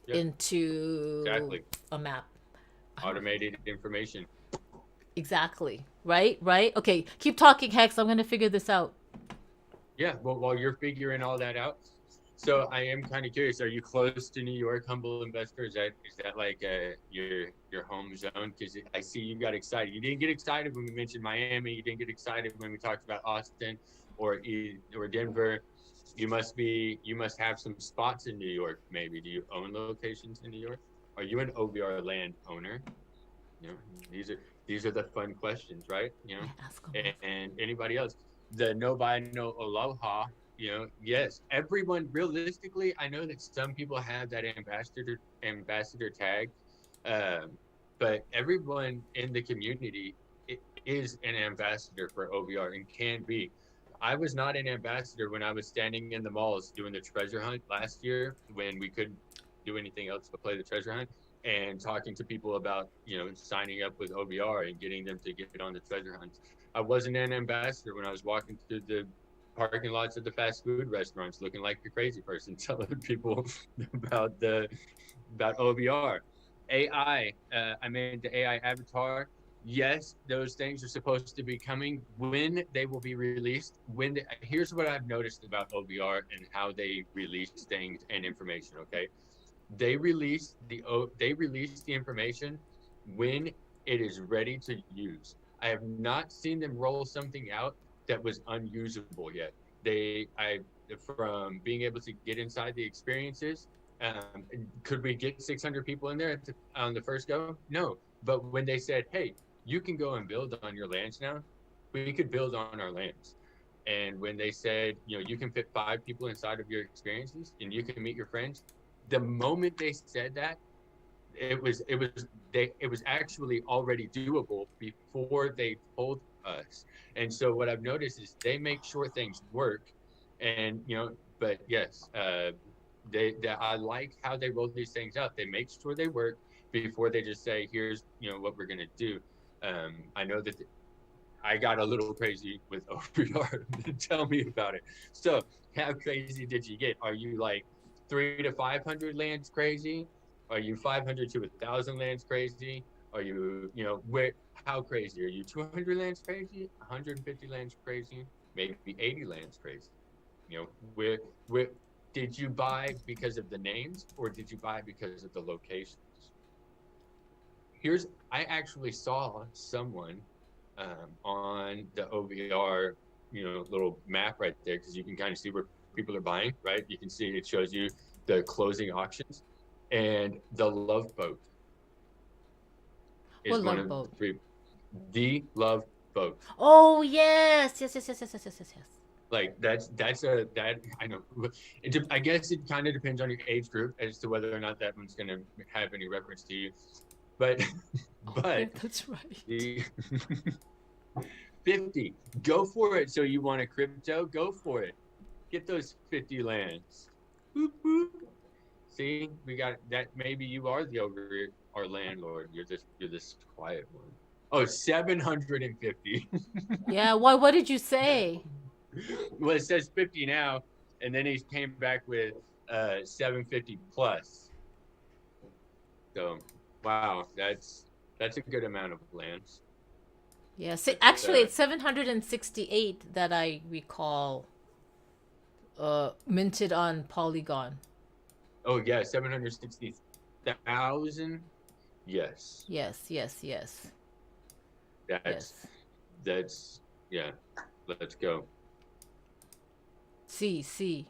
Yep. into Exactly. a map. Automated information. Exactly. Right? Right? Okay, keep talking, Hex. I'm going to figure this out. Yeah. Well, while you're figuring all that out, so I am kind of curious. Are you close to New York, Humble Investor? Is that like your home zone? Because I see you got excited. You didn't get excited when we mentioned Miami. You didn't get excited when we talked about Austin or Denver. You must have some spots in New York. Maybe do you own locations in New York? Are you an OVRLand owner? These are the fun questions, right? Ask them. And anybody else, the no buy no aloha. Yes, everyone. Realistically, I know that some people have that ambassador tag, but everyone in the community is an ambassador for OVR and can be. I was not an ambassador when I was standing in the malls doing the treasure hunt last year when we couldn't do anything else but play the treasure hunt and talking to people about signing up with OVR and getting them to get on the treasure hunts. I wasn't an ambassador when I was walking through the parking lots of the fast food restaurants looking like a crazy person telling people about OVR. AI, I made the AI avatar. Yes, those things are supposed to be coming. When they will be released, here's what I've noticed about OVR and how they release things and information, okay? They release the information when it is ready to use. I have not seen them roll something out that was unusable yet. From being able to get inside the experiences, could we get 600 people in there on the first go? No. But when they said, hey, you can go and build on your lands now, we could build on our lands. And when they said, you can fit 5 people inside of your experiences and you can meet your friends, the moment they said that, it was actually already doable before they told us. And so what I've noticed is they make sure things work, and but yes, I like how they roll these things out. They make sure they work before they just say, here's what we're gonna do. I know that I got a little crazy with OVR. Tell me about it. So how crazy did you get? Are you like 300 to 500 lands crazy? Are you 500 to 1,000 lands crazy? Are you, how crazy? Are you 200 lands crazy? 150 lands crazy? Maybe 80 lands crazy? Where did you buy because of the names or did you buy because of the locations? I actually saw someone on the OVR, little map right there, because you can kind of see where people are buying, right? You can see it shows you the closing auctions, and the Love Boat is What one love of boat? the 3. The love folks. Oh yes, yes, yes, yes, yes, yes, yes, yes, yes. Like that I know. I guess it kind of depends on your age group as to whether or not that one's gonna have any reference to you. But Oh yeah, but that's right. the 50, go for it. So you want a crypto? Go for it. Get those 50 lands. Boop, boop. See, we got that. Maybe you are the over our landlord. You're this quiet one. Oh, 750. Yeah. Why? What did you say? Well, it says 50 now, and then he came back with 750 plus. So, wow, that's a good amount of lands. Yeah. See, That's actually, it's 768 that I recall. Minted on Polygon. oh yeah, 760,000. Yes, Yes. Yes. Yes. that's Yes. that's yeah. Let's go. See. See.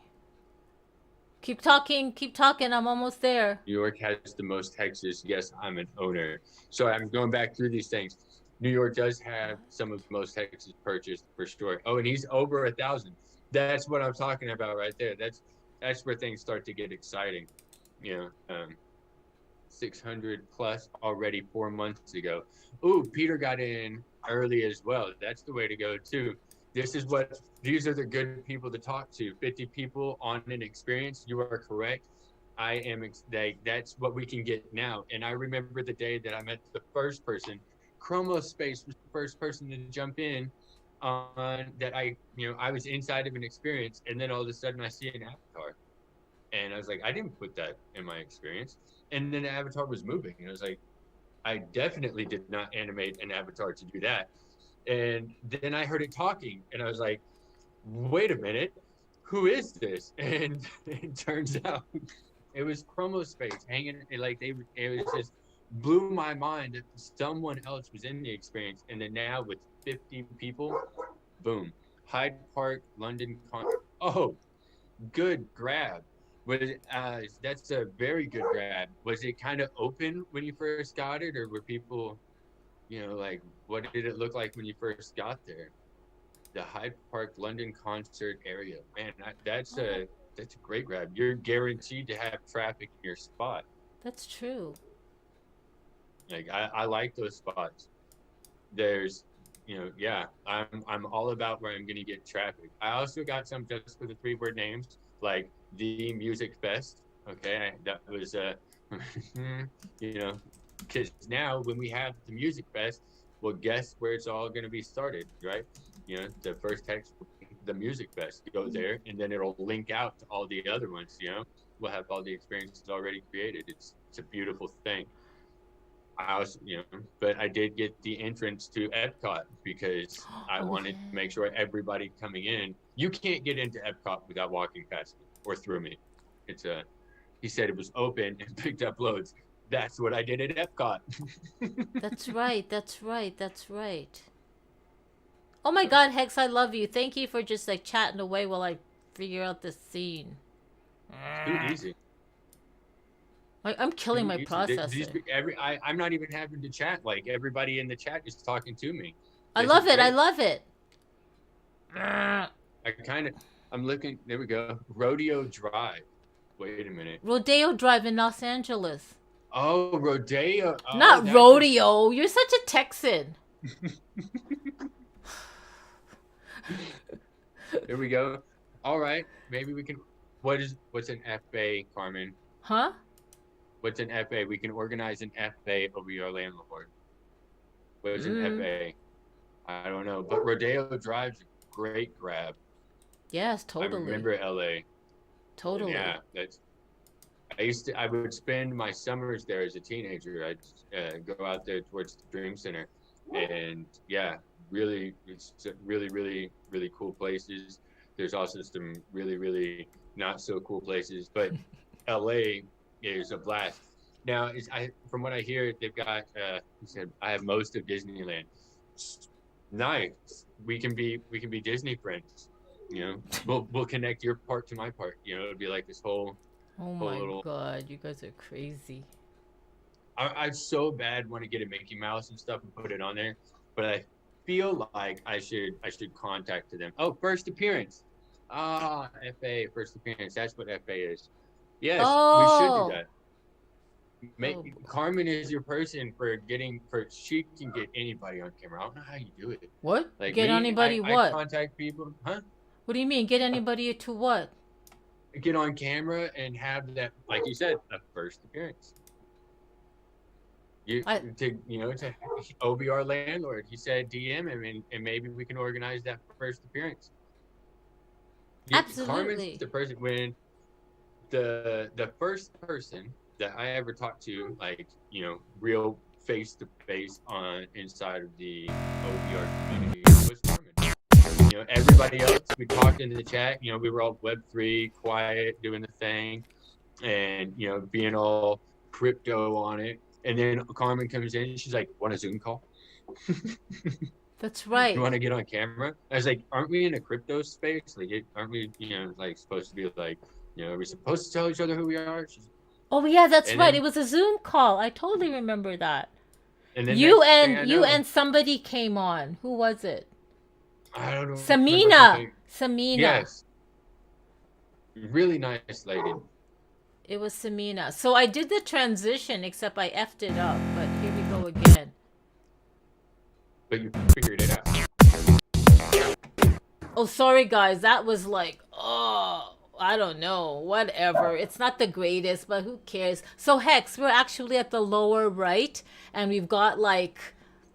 Keep talking. Keep talking. I'm almost there. New York has the most hexes. Yes, I'm an owner. So I'm going back through these things. New York does have some of the most hexes purchased for sure. Oh, and he's over 1,000. That's what I'm talking about right there. That's where things start to get exciting. You know, 600 plus already 4 months ago. Ooh, Peter got in early as well. That's the way to go too. These are the good people to talk to. 50 people on an experience. You are correct. I am that's what we can get now. And I remember the day that I met the first person. Chromo Space was the first person to jump in on that. I was inside of an experience, and then all of a sudden I see an avatar, and I was like, I didn't put that in my experience. And then the avatar was moving, and I was like, I definitely did not animate an avatar to do that. And then I heard it talking, and I was like, wait a minute, who is this? And it turns out it was Chromo Space hanging, like it was just blew my mind that someone else was in the experience. And then now with 50 people, boom, Hyde Park, London. Oh, good grab. That's a very good grab. Was it kind of open when you first got it, or were people, like, what did it look like when you first got there? The Hyde Park London concert area, man, that's a great grab. You're guaranteed to have traffic in your spot. That's true. Like I like those spots. There's, yeah, I'm all about where I'm gonna get traffic. I also got some just for the 3-word names, like the Music Fest. Okay, that was you know, because now when we have the Music Fest, well, guess where it's all gonna be started, right? The first text, the Music Fest. You go there, and then it'll link out to all the other ones. We'll have all the experiences already created. It's a beautiful thing. I was, but I did get the entrance to Epcot because I Oh wanted yeah. to make sure everybody coming in. You can't get into Epcot without walking past me or through me. He said it was open and picked up loads. That's what I did at Epcot. That's right. That's right. That's right. Oh my God, Hex, I love you. Thank you for just like chatting away while I figure out this scene. Too easy. I'm killing Too my easy. processor. I'm not even having to chat. Like everybody in the chat is talking to me. I This is love it. I great. love it. I'm looking. There we go. Rodeo Drive. Wait a minute. Rodeo Drive in Los Angeles. Oh, Rodeo. Oh, Not rodeo. You're such a Texan. There we go. All right. Maybe we can. What's an FA, Carmen? Huh? What's an FA? We can organize an FA over your landlord. What's an FA? I don't know. But Rodeo Drive's a great grab. Yes, totally. I remember LA. Totally. And yeah, I would spend my summers there as a teenager. I'd go out there towards the Dream Center, and yeah, really, it's really, really, really cool places. There's also some really, really not so cool places, but LA is a blast. Now, from what I hear, they've got. He said, I have most of Disneyland. Nice. We can be Disney friends. We'll connect your part to my part. It'll be like this whole. Oh my God, you guys are crazy. I so bad want to get a Mickey Mouse and stuff and put it on there, but I feel like I should contact them. Oh, first appearance. Ah, FA, first appearance. That's what FA is. Yes, we should do Oh. that. Oh. Carmen is your person for she can get anybody on camera. I don't know how you do it. What? Like Get me, anybody I what? contact people, huh? What do you mean? Get anybody to what? Get on camera and have that, like you said, a first appearance. You I to OVR landlord. He said DM him and maybe we can organize that first appearance. Carmen's absolutely. the person when the first person that I ever talked to, like real face to face on inside of the OVR community was Carmen. Everybody else we talked in the chat. We were all Web3, quiet, doing the thing, and being all crypto on it. And then Carmen comes in. She's like, "Want a Zoom call? That's You right. want to get on camera?" I was like, "Aren't we in a crypto space? Like, aren't we? Like supposed to be like, are we supposed to tell each other who we are?" Oh yeah, that's And right. It then was a Zoom call. I totally remember that. You next thing and I you know, and somebody came on. Who was it? I don't remember her Samina. name. Samina. Yes, really nice lady. It was Samina. So I did the transition, except I effed it up. But here we go again. But you figured it out. Oh, sorry guys. That was like, oh, I don't know. Whatever. It's not the greatest, but who cares? So Hex, we're actually at the lower right, and we've got like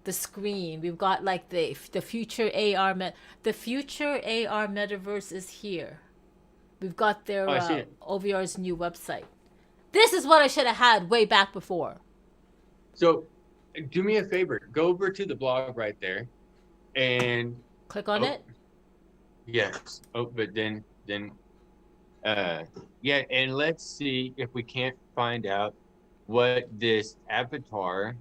the screen. We've got like the future the future AR metaverse is here. We've got their Oh, I see it. OVR's new website. This is what I should have had way back before. So, do me a favor. Go over to the blog right there, and Click on it. Yes. Oh, but then, yeah, and let's see if we can't find out what this avatar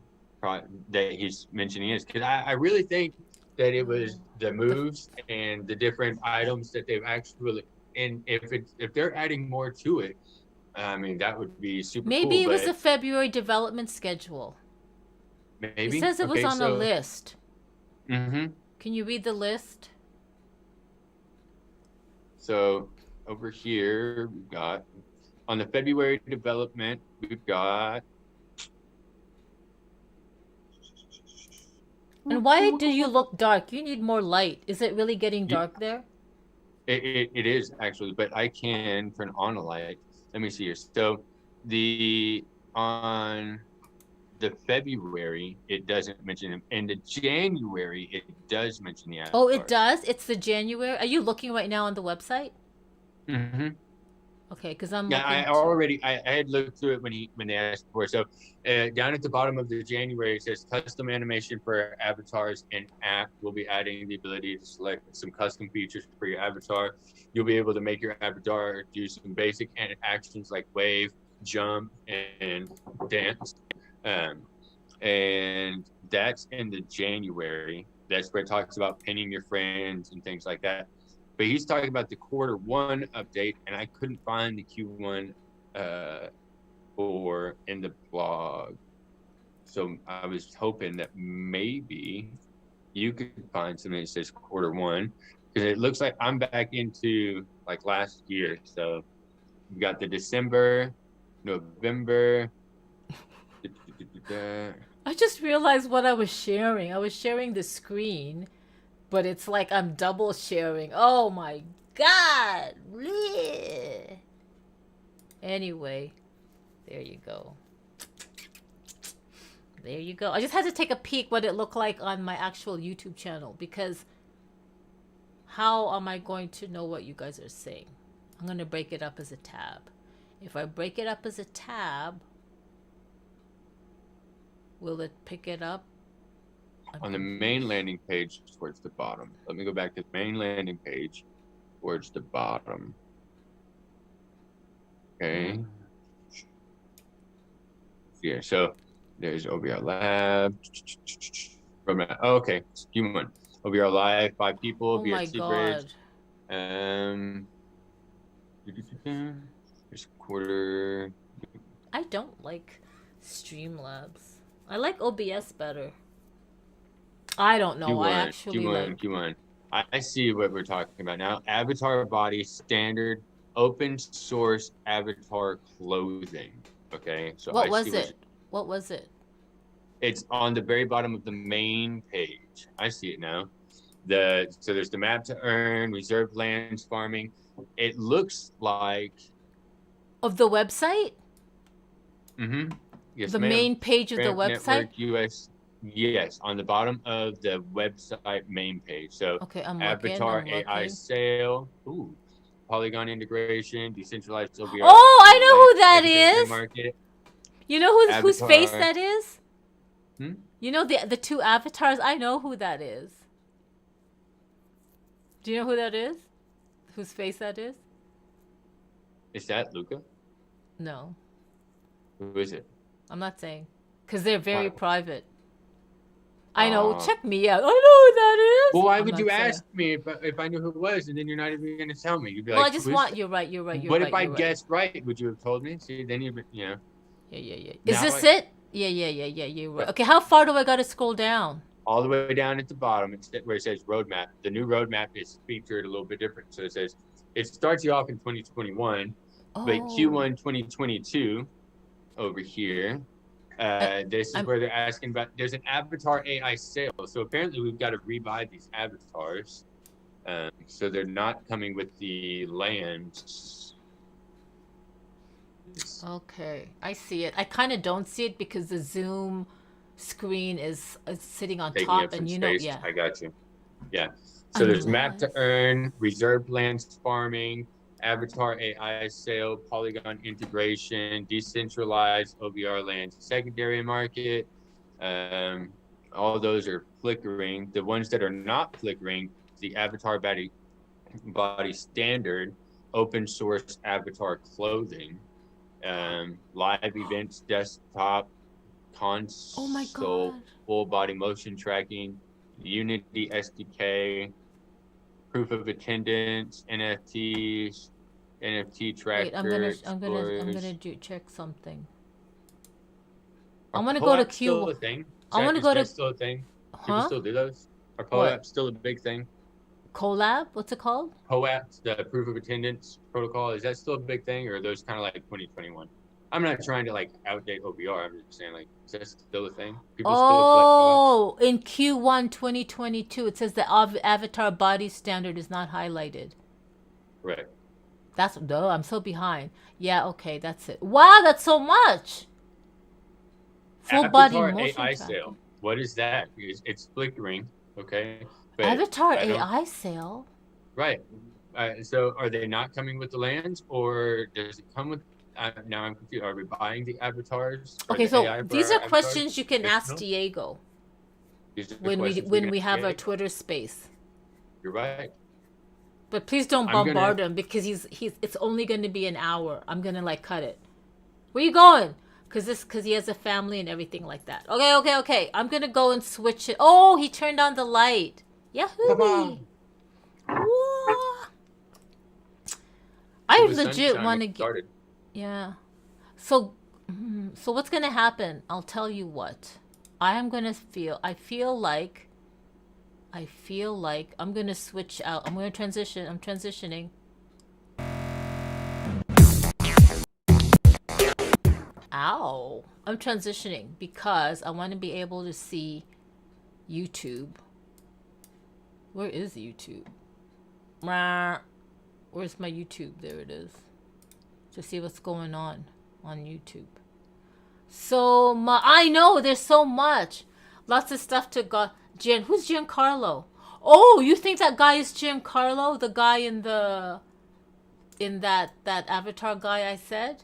that he's mentioning is, because I really think that it was the moves and the different items that they've actually, and if they're adding more to it, I mean that would be super Maybe cool. it was But a February development schedule. It maybe says it was okay. on a So, list. mm-hmm. Can you read the list? So over here we've got on the February development, we've got. And why do you look dark? You need more light. Is it really getting dark there? It is actually, but I can turn on a light. Let me see here. So on the February, it doesn't mention him. In the January, it does mention the Oh, it avatars. does? It's the January? Are you looking right now on the website? Mm-hmm. Okay, because I'm Yeah, looking I had looked through it when they asked for it. So down at the bottom of the January, it says custom animation for avatars and app will be adding the ability to select some custom features for your avatar. You'll be able to make your avatar do some basic actions like wave, jump, and dance. And that's in the January. That's where it talks about pinning your friends and things like that. But he's talking about the Q1 update, and I couldn't find the Q1 for in the blog. So I was hoping that maybe you could find something that says Q1, because it looks like I'm back into like last year. So you got the December, November. I just realized what I was sharing. I was sharing the screen, but it's like I'm double sharing. Oh my god. Blech. Anyway, there you go. There you go. I just had to take a peek what it looked like on my actual YouTube channel, because how am I going to know what you guys are saying? I'm going to break it up as a tab. If I break it up as a tab, will it pick it up? On the main landing page towards the bottom. Let me go back to the main landing page towards the bottom. Okay. Yeah, so there's OVR Lab. Oh, okay, Q1. OVR Live, 5 people. Oh my god. There's quarter. I don't like Streamlabs. I like OBS better. I don't know. I Q1, actually Q1, like. Q1. I see what we're talking about now. Avatar body standard open source avatar clothing. Okay, so What I see was what it? What was it? it's on the very bottom of the main page. I see it now. So there's the map to earn, reserved lands, farming. It looks like Of the website? Yes, The ma'am. main page of the Fair website? Network US. Yes, on the bottom of the website main page. So Okay, I'm looking. Avatar I'm AI looking. sale. Ooh. Polygon integration, decentralized OVR Oh, I know land who that secondary is. market. You know whose face Avatar. that is? Hmm? You know the two avatars? I know who that is. Do you know who that is? Whose face that is? Is that Luca? No, Who is it? I'm not saying. Because they're very Why? private. I know. Uh, Check me out. I know who that well, is. why I'm would you not saying. ask me if I knew who it was, and then you're not even going to tell me? You'd be Well, I like, just "Who is want. that?" You're right. You're right. You're What if right. I You're right. guessed right? Would you have told me? See, then you know. Yeah, yeah, yeah. Is Now this I it? Yeah, yeah, yeah, yeah. You're right. Okay, how far do I gotta scroll down? all the way down at the bottom, it's where it says roadmap. The new roadmap is featured a little bit different. So it says it starts you off in 2021, but Oh, Q1 2022 over here. I, This is I'm where they're asking about. There's an avatar AI sale, so apparently we've got to rebuy these avatars. So they're not coming with the lands. It's okay. I see it. I kind of don't see it because the Zoom screen is sitting on taking top, up some and you know, space. yeah. I got you. Yeah. So there's map to Unless. earn, reserved lands farming, avatar AI sale, Polygon integration, decentralized OVRLand secondary market. Um, all those are flickering. The ones that are not flickering, the avatar body standard, open source avatar clothing, live events, desktop, Oh my console, god. full body motion tracking, Unity SDK, proof of attendance, NFTs, NFT Wait, tracker, I'm gonna explorers. do check something. I Are want to go to co-ops still Q. a thing? I want to Is go that to. still a thing? People Huh? still do those? Are What? co-ops still a big thing? Collab? What's it called? Co-ops, the proof of attendance protocol, is that still a big thing, or are those kind of like 2021? I'm not trying to like outdate OVR. I'm just saying, like, is that still a thing? People still collect co-ops? Oh, in Q1 2022, it says the avatar body standard is not highlighted. Right. That's duh, I'm so behind. Yeah, okay, that's it. Wow, that's so much. Full body Avatar motion AI tracking. sale. What is that? It's flickering, okay, but Avatar I don't. AI sale. Right. So are they not coming with the lands, or does it come with? Now I'm confused. Are we buying the avatars or Okay, the so AI for these are our avatars? questions you can ask Additional? Diego These are the questions we when can we ask have our Diego. Twitter space. You're right. But please don't I'm gonna. bombard him because he's it's only going to be an hour. I'm going to like cut it. Where you going? Cause he has a family and everything like that. Okay, okay, okay. I'm gonna go and switch it. Oh, he turned on the light. Come Yahoo! on. Whoa. Well, I the legit sunshine want when to it get. started. Yeah. So, so what's gonna happen? I'll tell you what. I am gonna feel. I feel like. I feel like I'm gonna switch out. I'm gonna transition. I'm transitioning. Ow. I'm transitioning because I want to be able to see YouTube. Where is YouTube? Where's my YouTube? There it is. To see what's going on YouTube. So I know there's so much. Lots of stuff to go. Who's Giancarlo? Oh, you think that guy is Giancarlo? The guy in that avatar guy I said?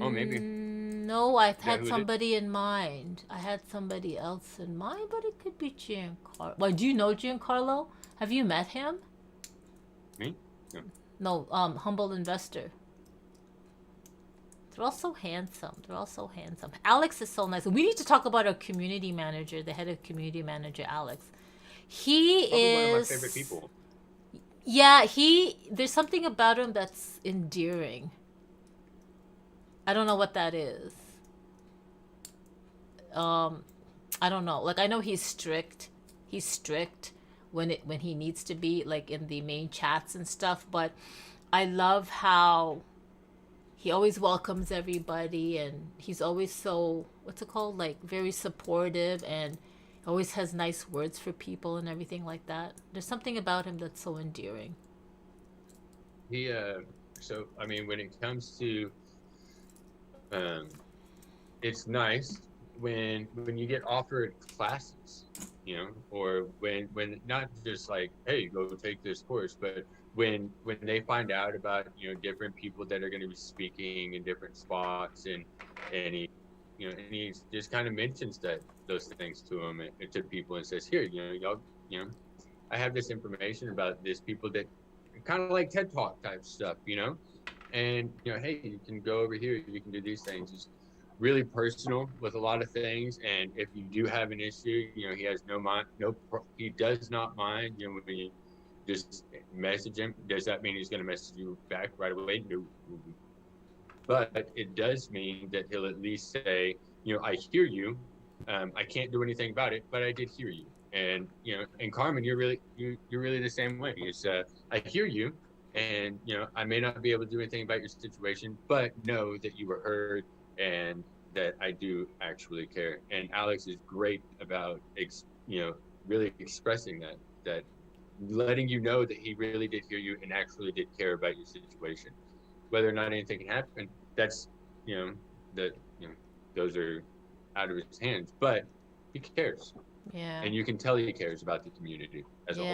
Oh, maybe. No, I Is that had who it is? somebody in mind. I had somebody else in mind, but it could be Giancarlo. Well, do you know Giancarlo? Have you met him? Me? No. No, humble investor. They're all so handsome. They're all so handsome. Alex is so nice. We need to talk about our community manager, the head of community manager, Alex. He Probably one of my is. favorite people. Yeah, there's something about him that's endearing. I don't know what that is. I don't know. Like I know he's strict. He's strict when he needs to be, like in the main chats and stuff, but I love how he always welcomes everybody, and he's always so, what's it called, like very supportive, and always has nice words for people and everything like that. There's something about him that's so endearing. He so I mean, when it comes to um it's nice when you get offered classes, or when not just like, hey, go take this course, but when they find out about different people that are going to be speaking in different spots, and he just kind of mentions those things to them, to people, and says, here, y'all, I have this information about this people that kind of like TED Talk type stuff, and hey, you can go over here, you can do these things. It's really personal with a lot of things, and if you do have an issue, he has he does not mind, when you just message him. Does that mean he's going to message you back right away? No. But it does mean that he'll at least say, I hear you. I can't do anything about it, but I did hear you. And and Carmen, you're really the same way. It's I hear you, and I may not be able to do anything about your situation, but know that you were heard, and that I do actually care. And Alex is great about really expressing that letting you know that he really did hear you and actually did care about your situation. Whether or not anything can happen, that's that those are out of his hands, but he cares. Yeah. And you can tell he cares about the community as a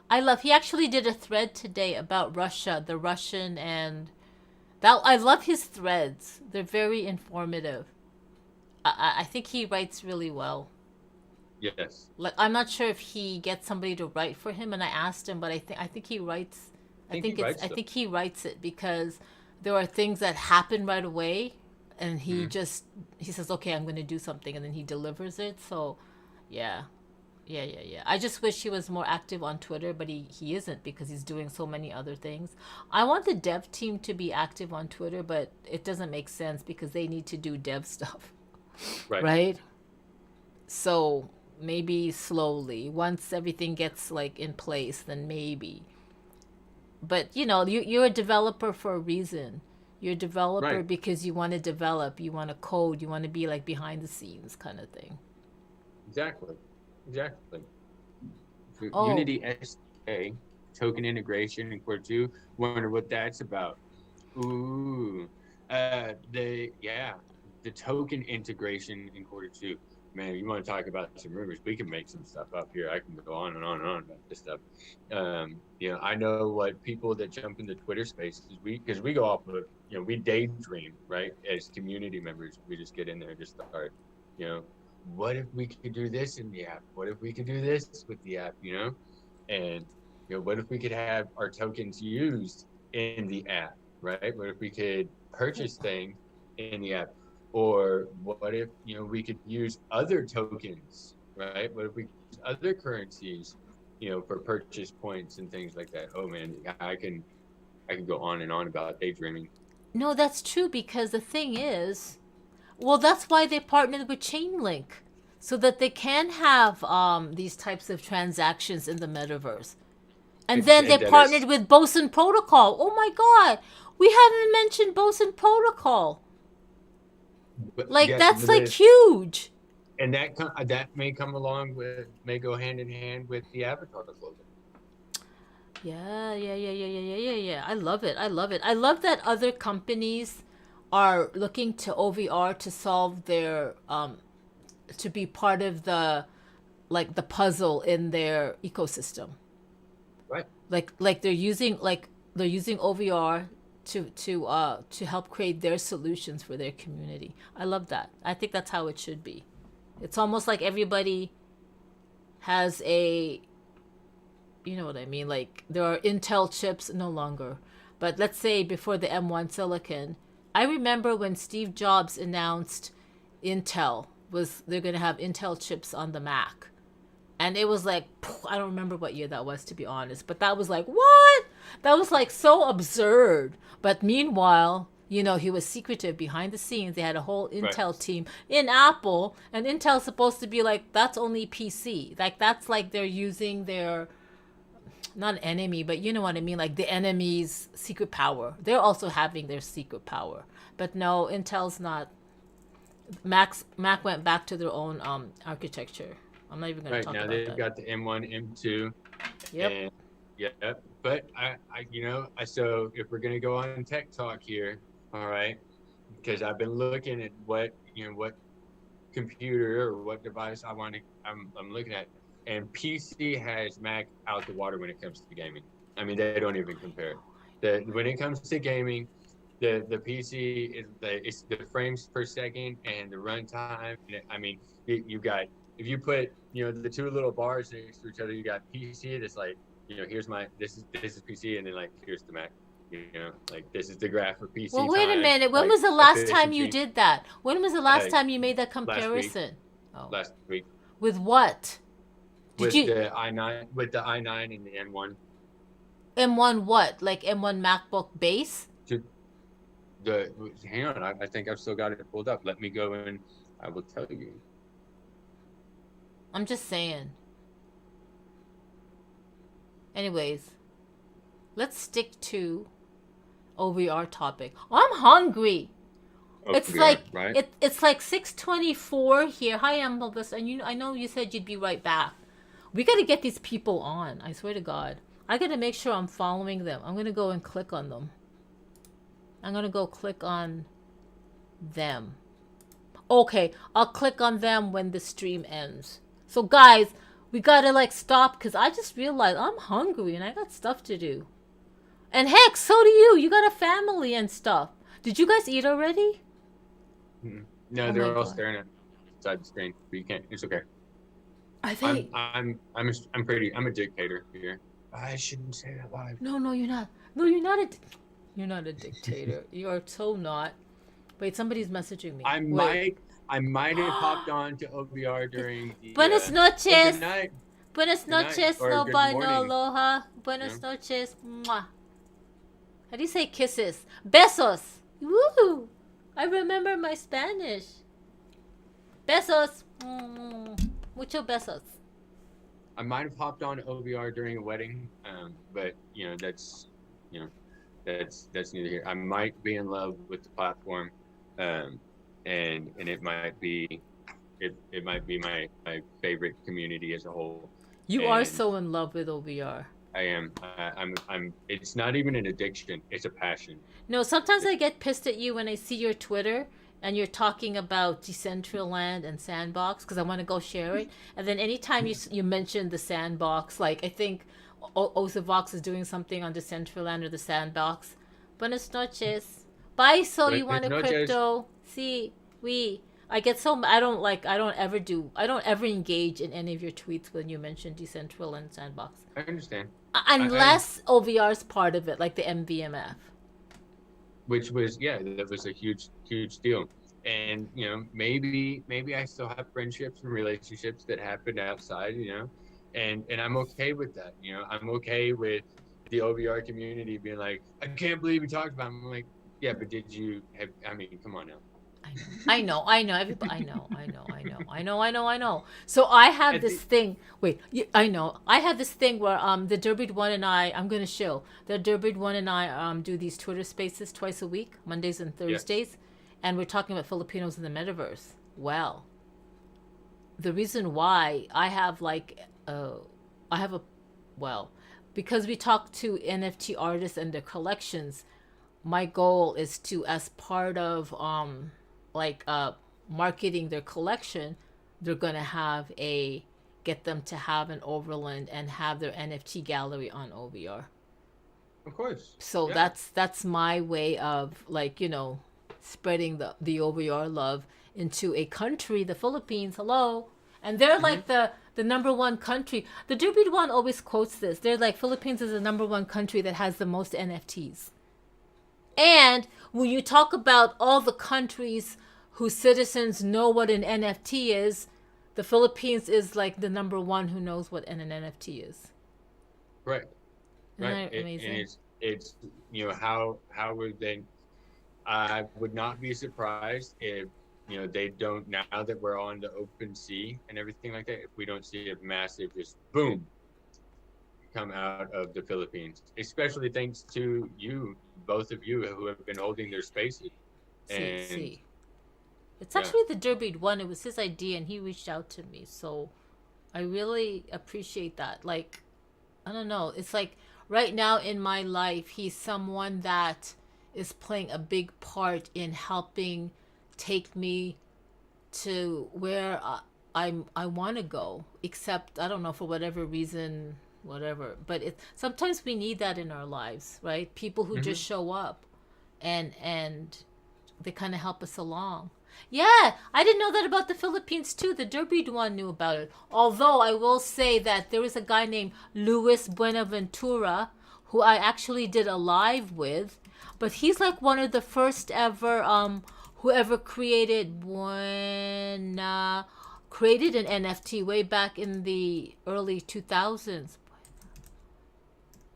whole. He actually did a thread today about Russia, the Russian, and that I love his threads. They're very informative. I think he writes really well. Yes. Like I'm not sure if he gets somebody to write for him, and I asked him, but I think he writes. I think he writes it because there are things that happen right away, and he says, okay, I'm going to do something, and then he delivers it. So, yeah. I just wish he was more active on Twitter, but he isn't, because he's doing so many other things. I want the dev team to be active on Twitter, but it doesn't make sense because they need to do dev stuff. Right? So maybe slowly, once everything gets like in place, then maybe. But you're a developer for a reason. You're a developer because you want to develop, you want to code, you want to be like behind the scenes kind of thing. Exactly. Unity SDK, token integration in quarter 2. Wonder what that's about. Ooh, the token integration in quarter 2. Man, you want to talk about some rumors? We can make some stuff up here. I can go on and on and on about this stuff. I know what people that jump into Twitter spaces, because we go off of, we daydream, right? As community members, we just get in there and just start, what if we could do this in the app? What if we could do this with the app, And, what if we could have our tokens used in the app, right? What if we could purchase things in the app? Or what if, we could use other tokens, right? What if we use other currencies, for purchase points and things like that? Oh man, I can go on and on about daydreaming. No, that's true, because the thing is, well, that's why they partnered with Chainlink, so that they can have these types of transactions in the metaverse. And then they partnered with Boson Protocol. Oh my God, we haven't mentioned Boson Protocol. Like that's like huge. And that may may go hand in hand with the avatar clothing. Yeah. I love it. I love that other companies are looking to OVR to solve their to be part of the puzzle in their ecosystem. Right. Like they're using OVR to help create their solutions for their community. I love that. I think that's how it should be. It's almost like everybody has a, you know what I mean? Like there are Intel chips no longer, but let's say before the M1 silicon, I remember when Steve Jobs announced they're going to have Intel chips on the Mac. And it was like, I don't remember what year that was, to be honest, but that was like, what? That was like so absurd. But meanwhile, You know, he was secretive behind the scenes. They had a whole Right. Intel team in Apple, and Intel's supposed to be like, that's only PC. Like, that's like they're using their, not enemy, but you know what I mean, like the enemy's secret power. They're also having their secret power. But no, Intel's not. Mac went back to their own architecture. I'm not even going to Right talk now about they've that. got the M1, M2, Yep. and yeah. But so if we're gonna go on tech talk here, all right, because I've been looking at what computer or what device I'm looking at, and PC has Mac out the water when it comes to gaming. I mean, they don't even compare. When it comes to gaming, the PC it's the frames per second and the runtime. I mean, you got if you put the two little bars next to each other, you got PC that's like here's my this is PC, and then like here's the Mac. Like this is the graph for Well, PC wait a time, minute. When like was the last time you efficiency. did that? When was the last Uh, time you made that last week, comparison? Oh. last week With what? Did with you the i9 and the M1 M1 what? Like M1 MacBook base? to the hang on, I think I've still got it pulled up. Let me go and I will tell you. I'm just saying. Anyways, let's stick to OVR topic. I'm hungry. It's OVR, like right? it's like 6:24 here. Hi, Multiverse, and I know you said you'd be right back. We got to get these people on. I swear to God, I got to make sure I'm following them. I'm gonna go and click on them. I'm gonna go click on them. Okay, I'll click on them when the stream ends. So guys, we gotta like stop because I just realized I'm hungry and I got stuff to do. And heck, so do you. You got a family and stuff. Did you guys eat already? No, Oh my they're all God. staring at inside the screen, but you can't. It's okay. I think. I'm a dictator here. I shouldn't say that live. No, you're not. No, you're not a. You're not a dictator. You are so not. Wait, somebody's messaging me. I might have hopped on to OVR during the Buenas well, noches. good night. Buenas noches. Or No good bye, no morning. aloha. Buenas noches. Mwah. How do you say kisses? Besos. Woo! I remember my Spanish. Besos. Mucho besos. I might have hopped on OVR during a wedding, but that's neither here. I might be in love with the platform, and it might be my favorite community as a whole. You are And so in love with OVR. I am. I'm. It's not even an addiction. It's a passion. No, sometimes I get pissed at you when I see your Twitter and you're talking about Decentraland and Sandbox because I want to go share it. And then anytime you mention the Sandbox, like I think Osavox is doing something on Decentraland or the Sandbox. Buenas noches. Bye, so you want a Buenas noches. crypto? See, we. I get so I don't ever engage in any of your tweets when you mention Decentraland Sandbox. I understand. Unless OVR's part of it, like the MVMF. Which was that was a huge deal. And maybe I still have friendships and relationships that happened outside, and I'm okay with that. I'm okay with the OVR community being like, I can't believe we talked about him. I'm like, yeah, but did you have? I mean, come on now. I know. Everybody, I know. So I have this thing. Wait, I know. I have this thing where the Durbid One and I'm gonna show the Durbid One and I do these Twitter Spaces twice a week, Mondays and Thursdays, and we're talking about Filipinos in the Metaverse. Well, the reason why I have because we talk to NFT artists and their collections. My goal is to, as part of marketing their collection, they're gonna get them to have an OVRLand and have their NFT gallery on OVR. Of course. So that's my way of spreading the OVR love into a country, the Philippines. Hello, and they're like the number one country. The Durbid One always quotes this. They're like, Philippines is the number one country that has the most NFTs. And when you talk about all the countries whose citizens know what an NFT is, the Philippines is like the number one who knows what an NFT is. Right. Isn't that amazing? And it's how would they? I would not be surprised if they don't, now that we're on the open sea and everything like that, if we don't see a massive just boom come out of the Philippines, especially thanks to you, both of you who have been holding their spaces. See, And see. It's yeah. actually the Derby one. It was his idea, and he reached out to me. So I really appreciate that. Like, I don't know. It's like right now in my life, he's someone that is playing a big part in helping take me to where I want to go. Except I don't know, for whatever reason, whatever. But it sometimes we need that in our lives, right? People who just Hmm. show up and they kind of help us along. Yeah, I didn't know that about the Philippines too. The Derby one knew about it. Although I will say that there is a guy named Luis Buenaventura who I actually did a live with, but he's like one of the first ever whoever created an NFT way back in the early 2000s,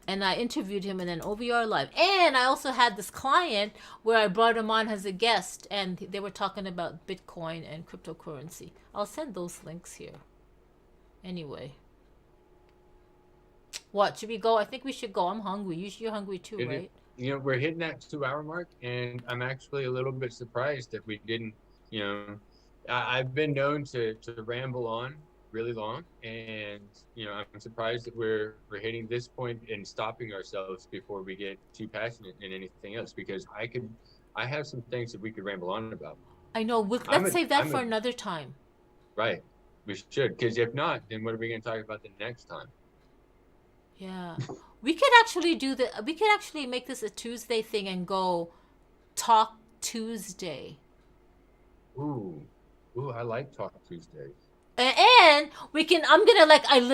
and I interviewed him in an OVR live. And I also had this client where I brought him on as a guest, and they were talking about Bitcoin and cryptocurrency. I'll send those links here. Anyway, what should we go? I think we should go. I'm hungry. You're hungry too, It, right? we're hitting that 2 hour mark, and I'm actually a little bit surprised that we didn't. You know, I've been known to ramble on really long, and I'm surprised that we're hitting this point and stopping ourselves before we get too passionate in anything else. Because I have some things that we could ramble on about. I know. I'm Let's a, save that I'm a for another time. right. We should, because if not, then what are we going to talk about the next time? Yeah, we could actually do the. We could actually make this a Tuesday thing and go talk Tuesday. Ooh, ooh, I like Talk Tuesdays. And we can, I'm gonna like, I'm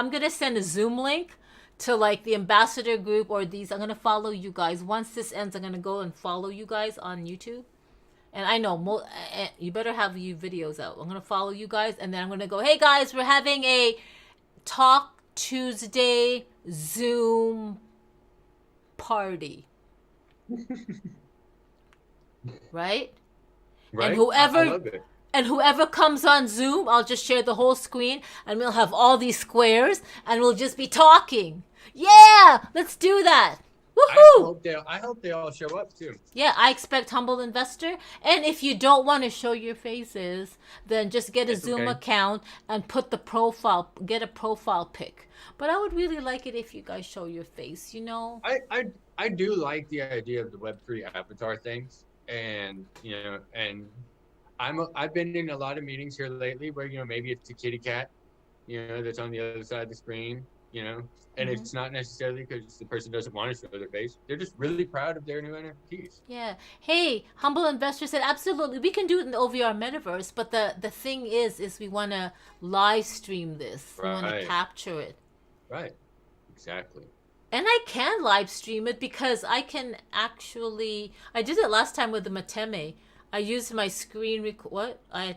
gonna send a Zoom link to like the ambassador group or these. I'm gonna follow you guys. Once this ends, I'm gonna go and follow you guys on YouTube. And I know you better have you videos out. I'm gonna follow you guys, and then I'm gonna go, hey guys, we're having a talk Tuesday Zoom party, right? And Right? I whoever love it. and whoever comes on Zoom, I'll just share the whole screen and we'll have all these squares and we'll just be talking. Yeah, let's do that. Woohoo! I hope they all show up too. Yeah, I expect humble investor. And if you don't want to show your faces, then just get a It's Zoom okay. account and get a profile pic. But I would really like it if you guys show your face, you know? I do like the idea of the Web3 avatar things, and I've been in a lot of meetings here lately where maybe it's a kitty cat, that's on the other side of the screen, and Mm-hmm. it's not necessarily because the person doesn't want to show their face. They're just really proud of their new NFTs. Yeah. Hey, humble investor said absolutely. We can do it in the OVR metaverse, but the thing is we want to live stream this. We want to Right, capture it. right, exactly. And I can live stream it because I did it last time with the Mateme. I used my what? I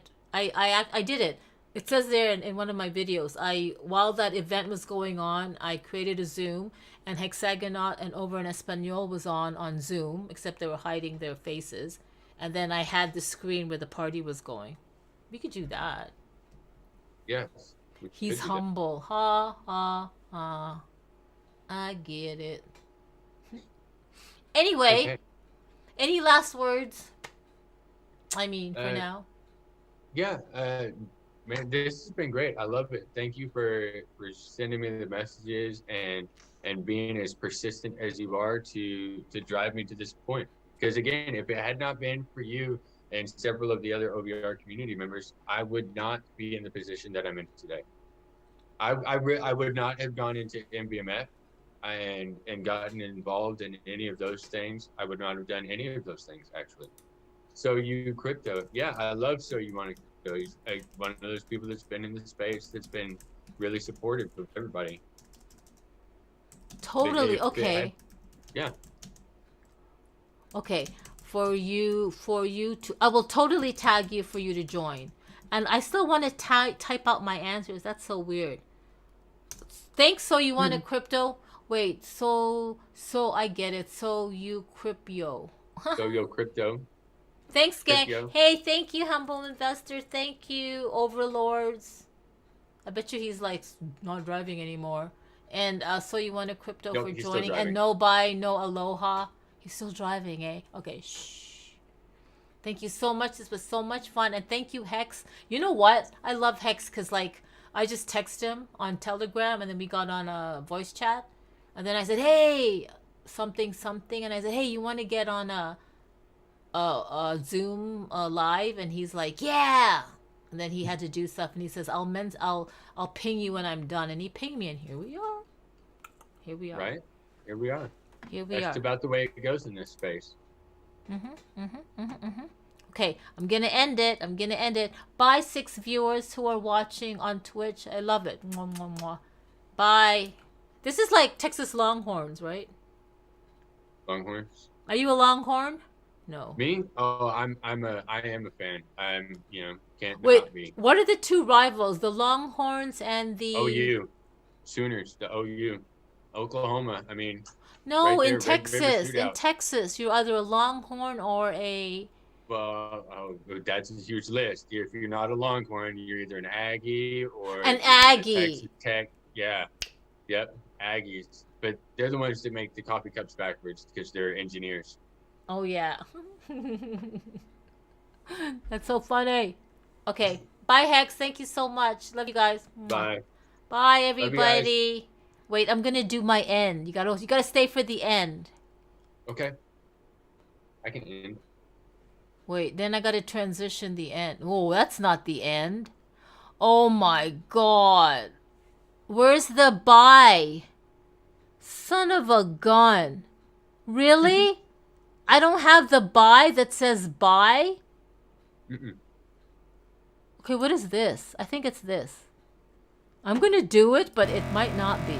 did it. It says there in one of my videos. While that event was going on, I created a Zoom, and Hexagonaut and Over in Espanol was on Zoom, except they were hiding their faces. And then I had the screen where the party was going. We could do that. Yes, we He's could do that. humble. Ha ha ha. I get it. Anyway, Okay. any last words? I mean, for Uh, now. yeah, man, this has been great. I love it. Thank you for sending me the messages and being as persistent as you are to drive me to this point. Because again, if it had not been for you and several of the other OVR community members, I would not be in the position that I'm in today. I would not have gone into MBMF and gotten involved in any of those things. I would not have done any of those things actually. So you crypto, yeah, I love So You Want to Crypto. He's like one of those people that's been in the space that's been really supportive of everybody. Totally. If it had, Okay. yeah, Okay. For you to, I will totally tag you for you to join. And I still want to type out my answers. That's so weird. Thanks. So you want a crypto? Wait. So I get it. So you crypto. Go yo crypto. Thanks, gang. Crypto. Hey, thank you, humble investor. Thank you, overlords. I bet you he's like not driving anymore. And so you want a crypto Nope, for he's still joining, and driving. no buy, no aloha. He's still driving, eh? Okay, shh. Thank you so much. This was so much fun, and thank you, Hex. You know what? I love Hex because like I just text him on Telegram, and then we got on a voice chat, and then I said, hey, something something, and I said, hey, you want to get on a Zoom live, and he's like, yeah. And then he had to do stuff, and he says, I'll ping you when I'm done, and he pinged me, and here we are. Here we are. Right? Here we are. Here we That's are. about the way it goes in this space. Okay, I'm gonna end it. I'm gonna end it. Bye, 6 viewers who are watching on Twitch. I love it. Mwah, mwah, mwah. Bye. This is like Texas Longhorns, right? Longhorns. Are you a Longhorn? No. Me? Oh, I am a fan. I'm, can't Wait, not be. what are the two rivals? The Longhorns and the OU. Sooners, the OU. Oklahoma. I mean, No, right in there, Red River Texas. In Shootout. Texas, you're either a Longhorn or a Well, that's a huge list. If you're not a Longhorn, you're either an Aggie or an you're Aggie. Texas Tech. Yeah. Yep. Aggies. But they're the ones that make the coffee cups backwards because they're engineers. Oh yeah. That's so funny. Okay. Bye, Hex. Thank you so much. Love you guys. Bye. Bye, Love you guys. everybody. Wait, I'm gonna do my end. You gotta stay for the end. Okay. I can end. Wait, then I gotta transition the end. Oh, that's not the end. Oh my god. Where's the bye? Son of a gun. Really? I don't have the bye that says bye? Okay, what is this? I think it's this. I'm gonna do it, but it might not be.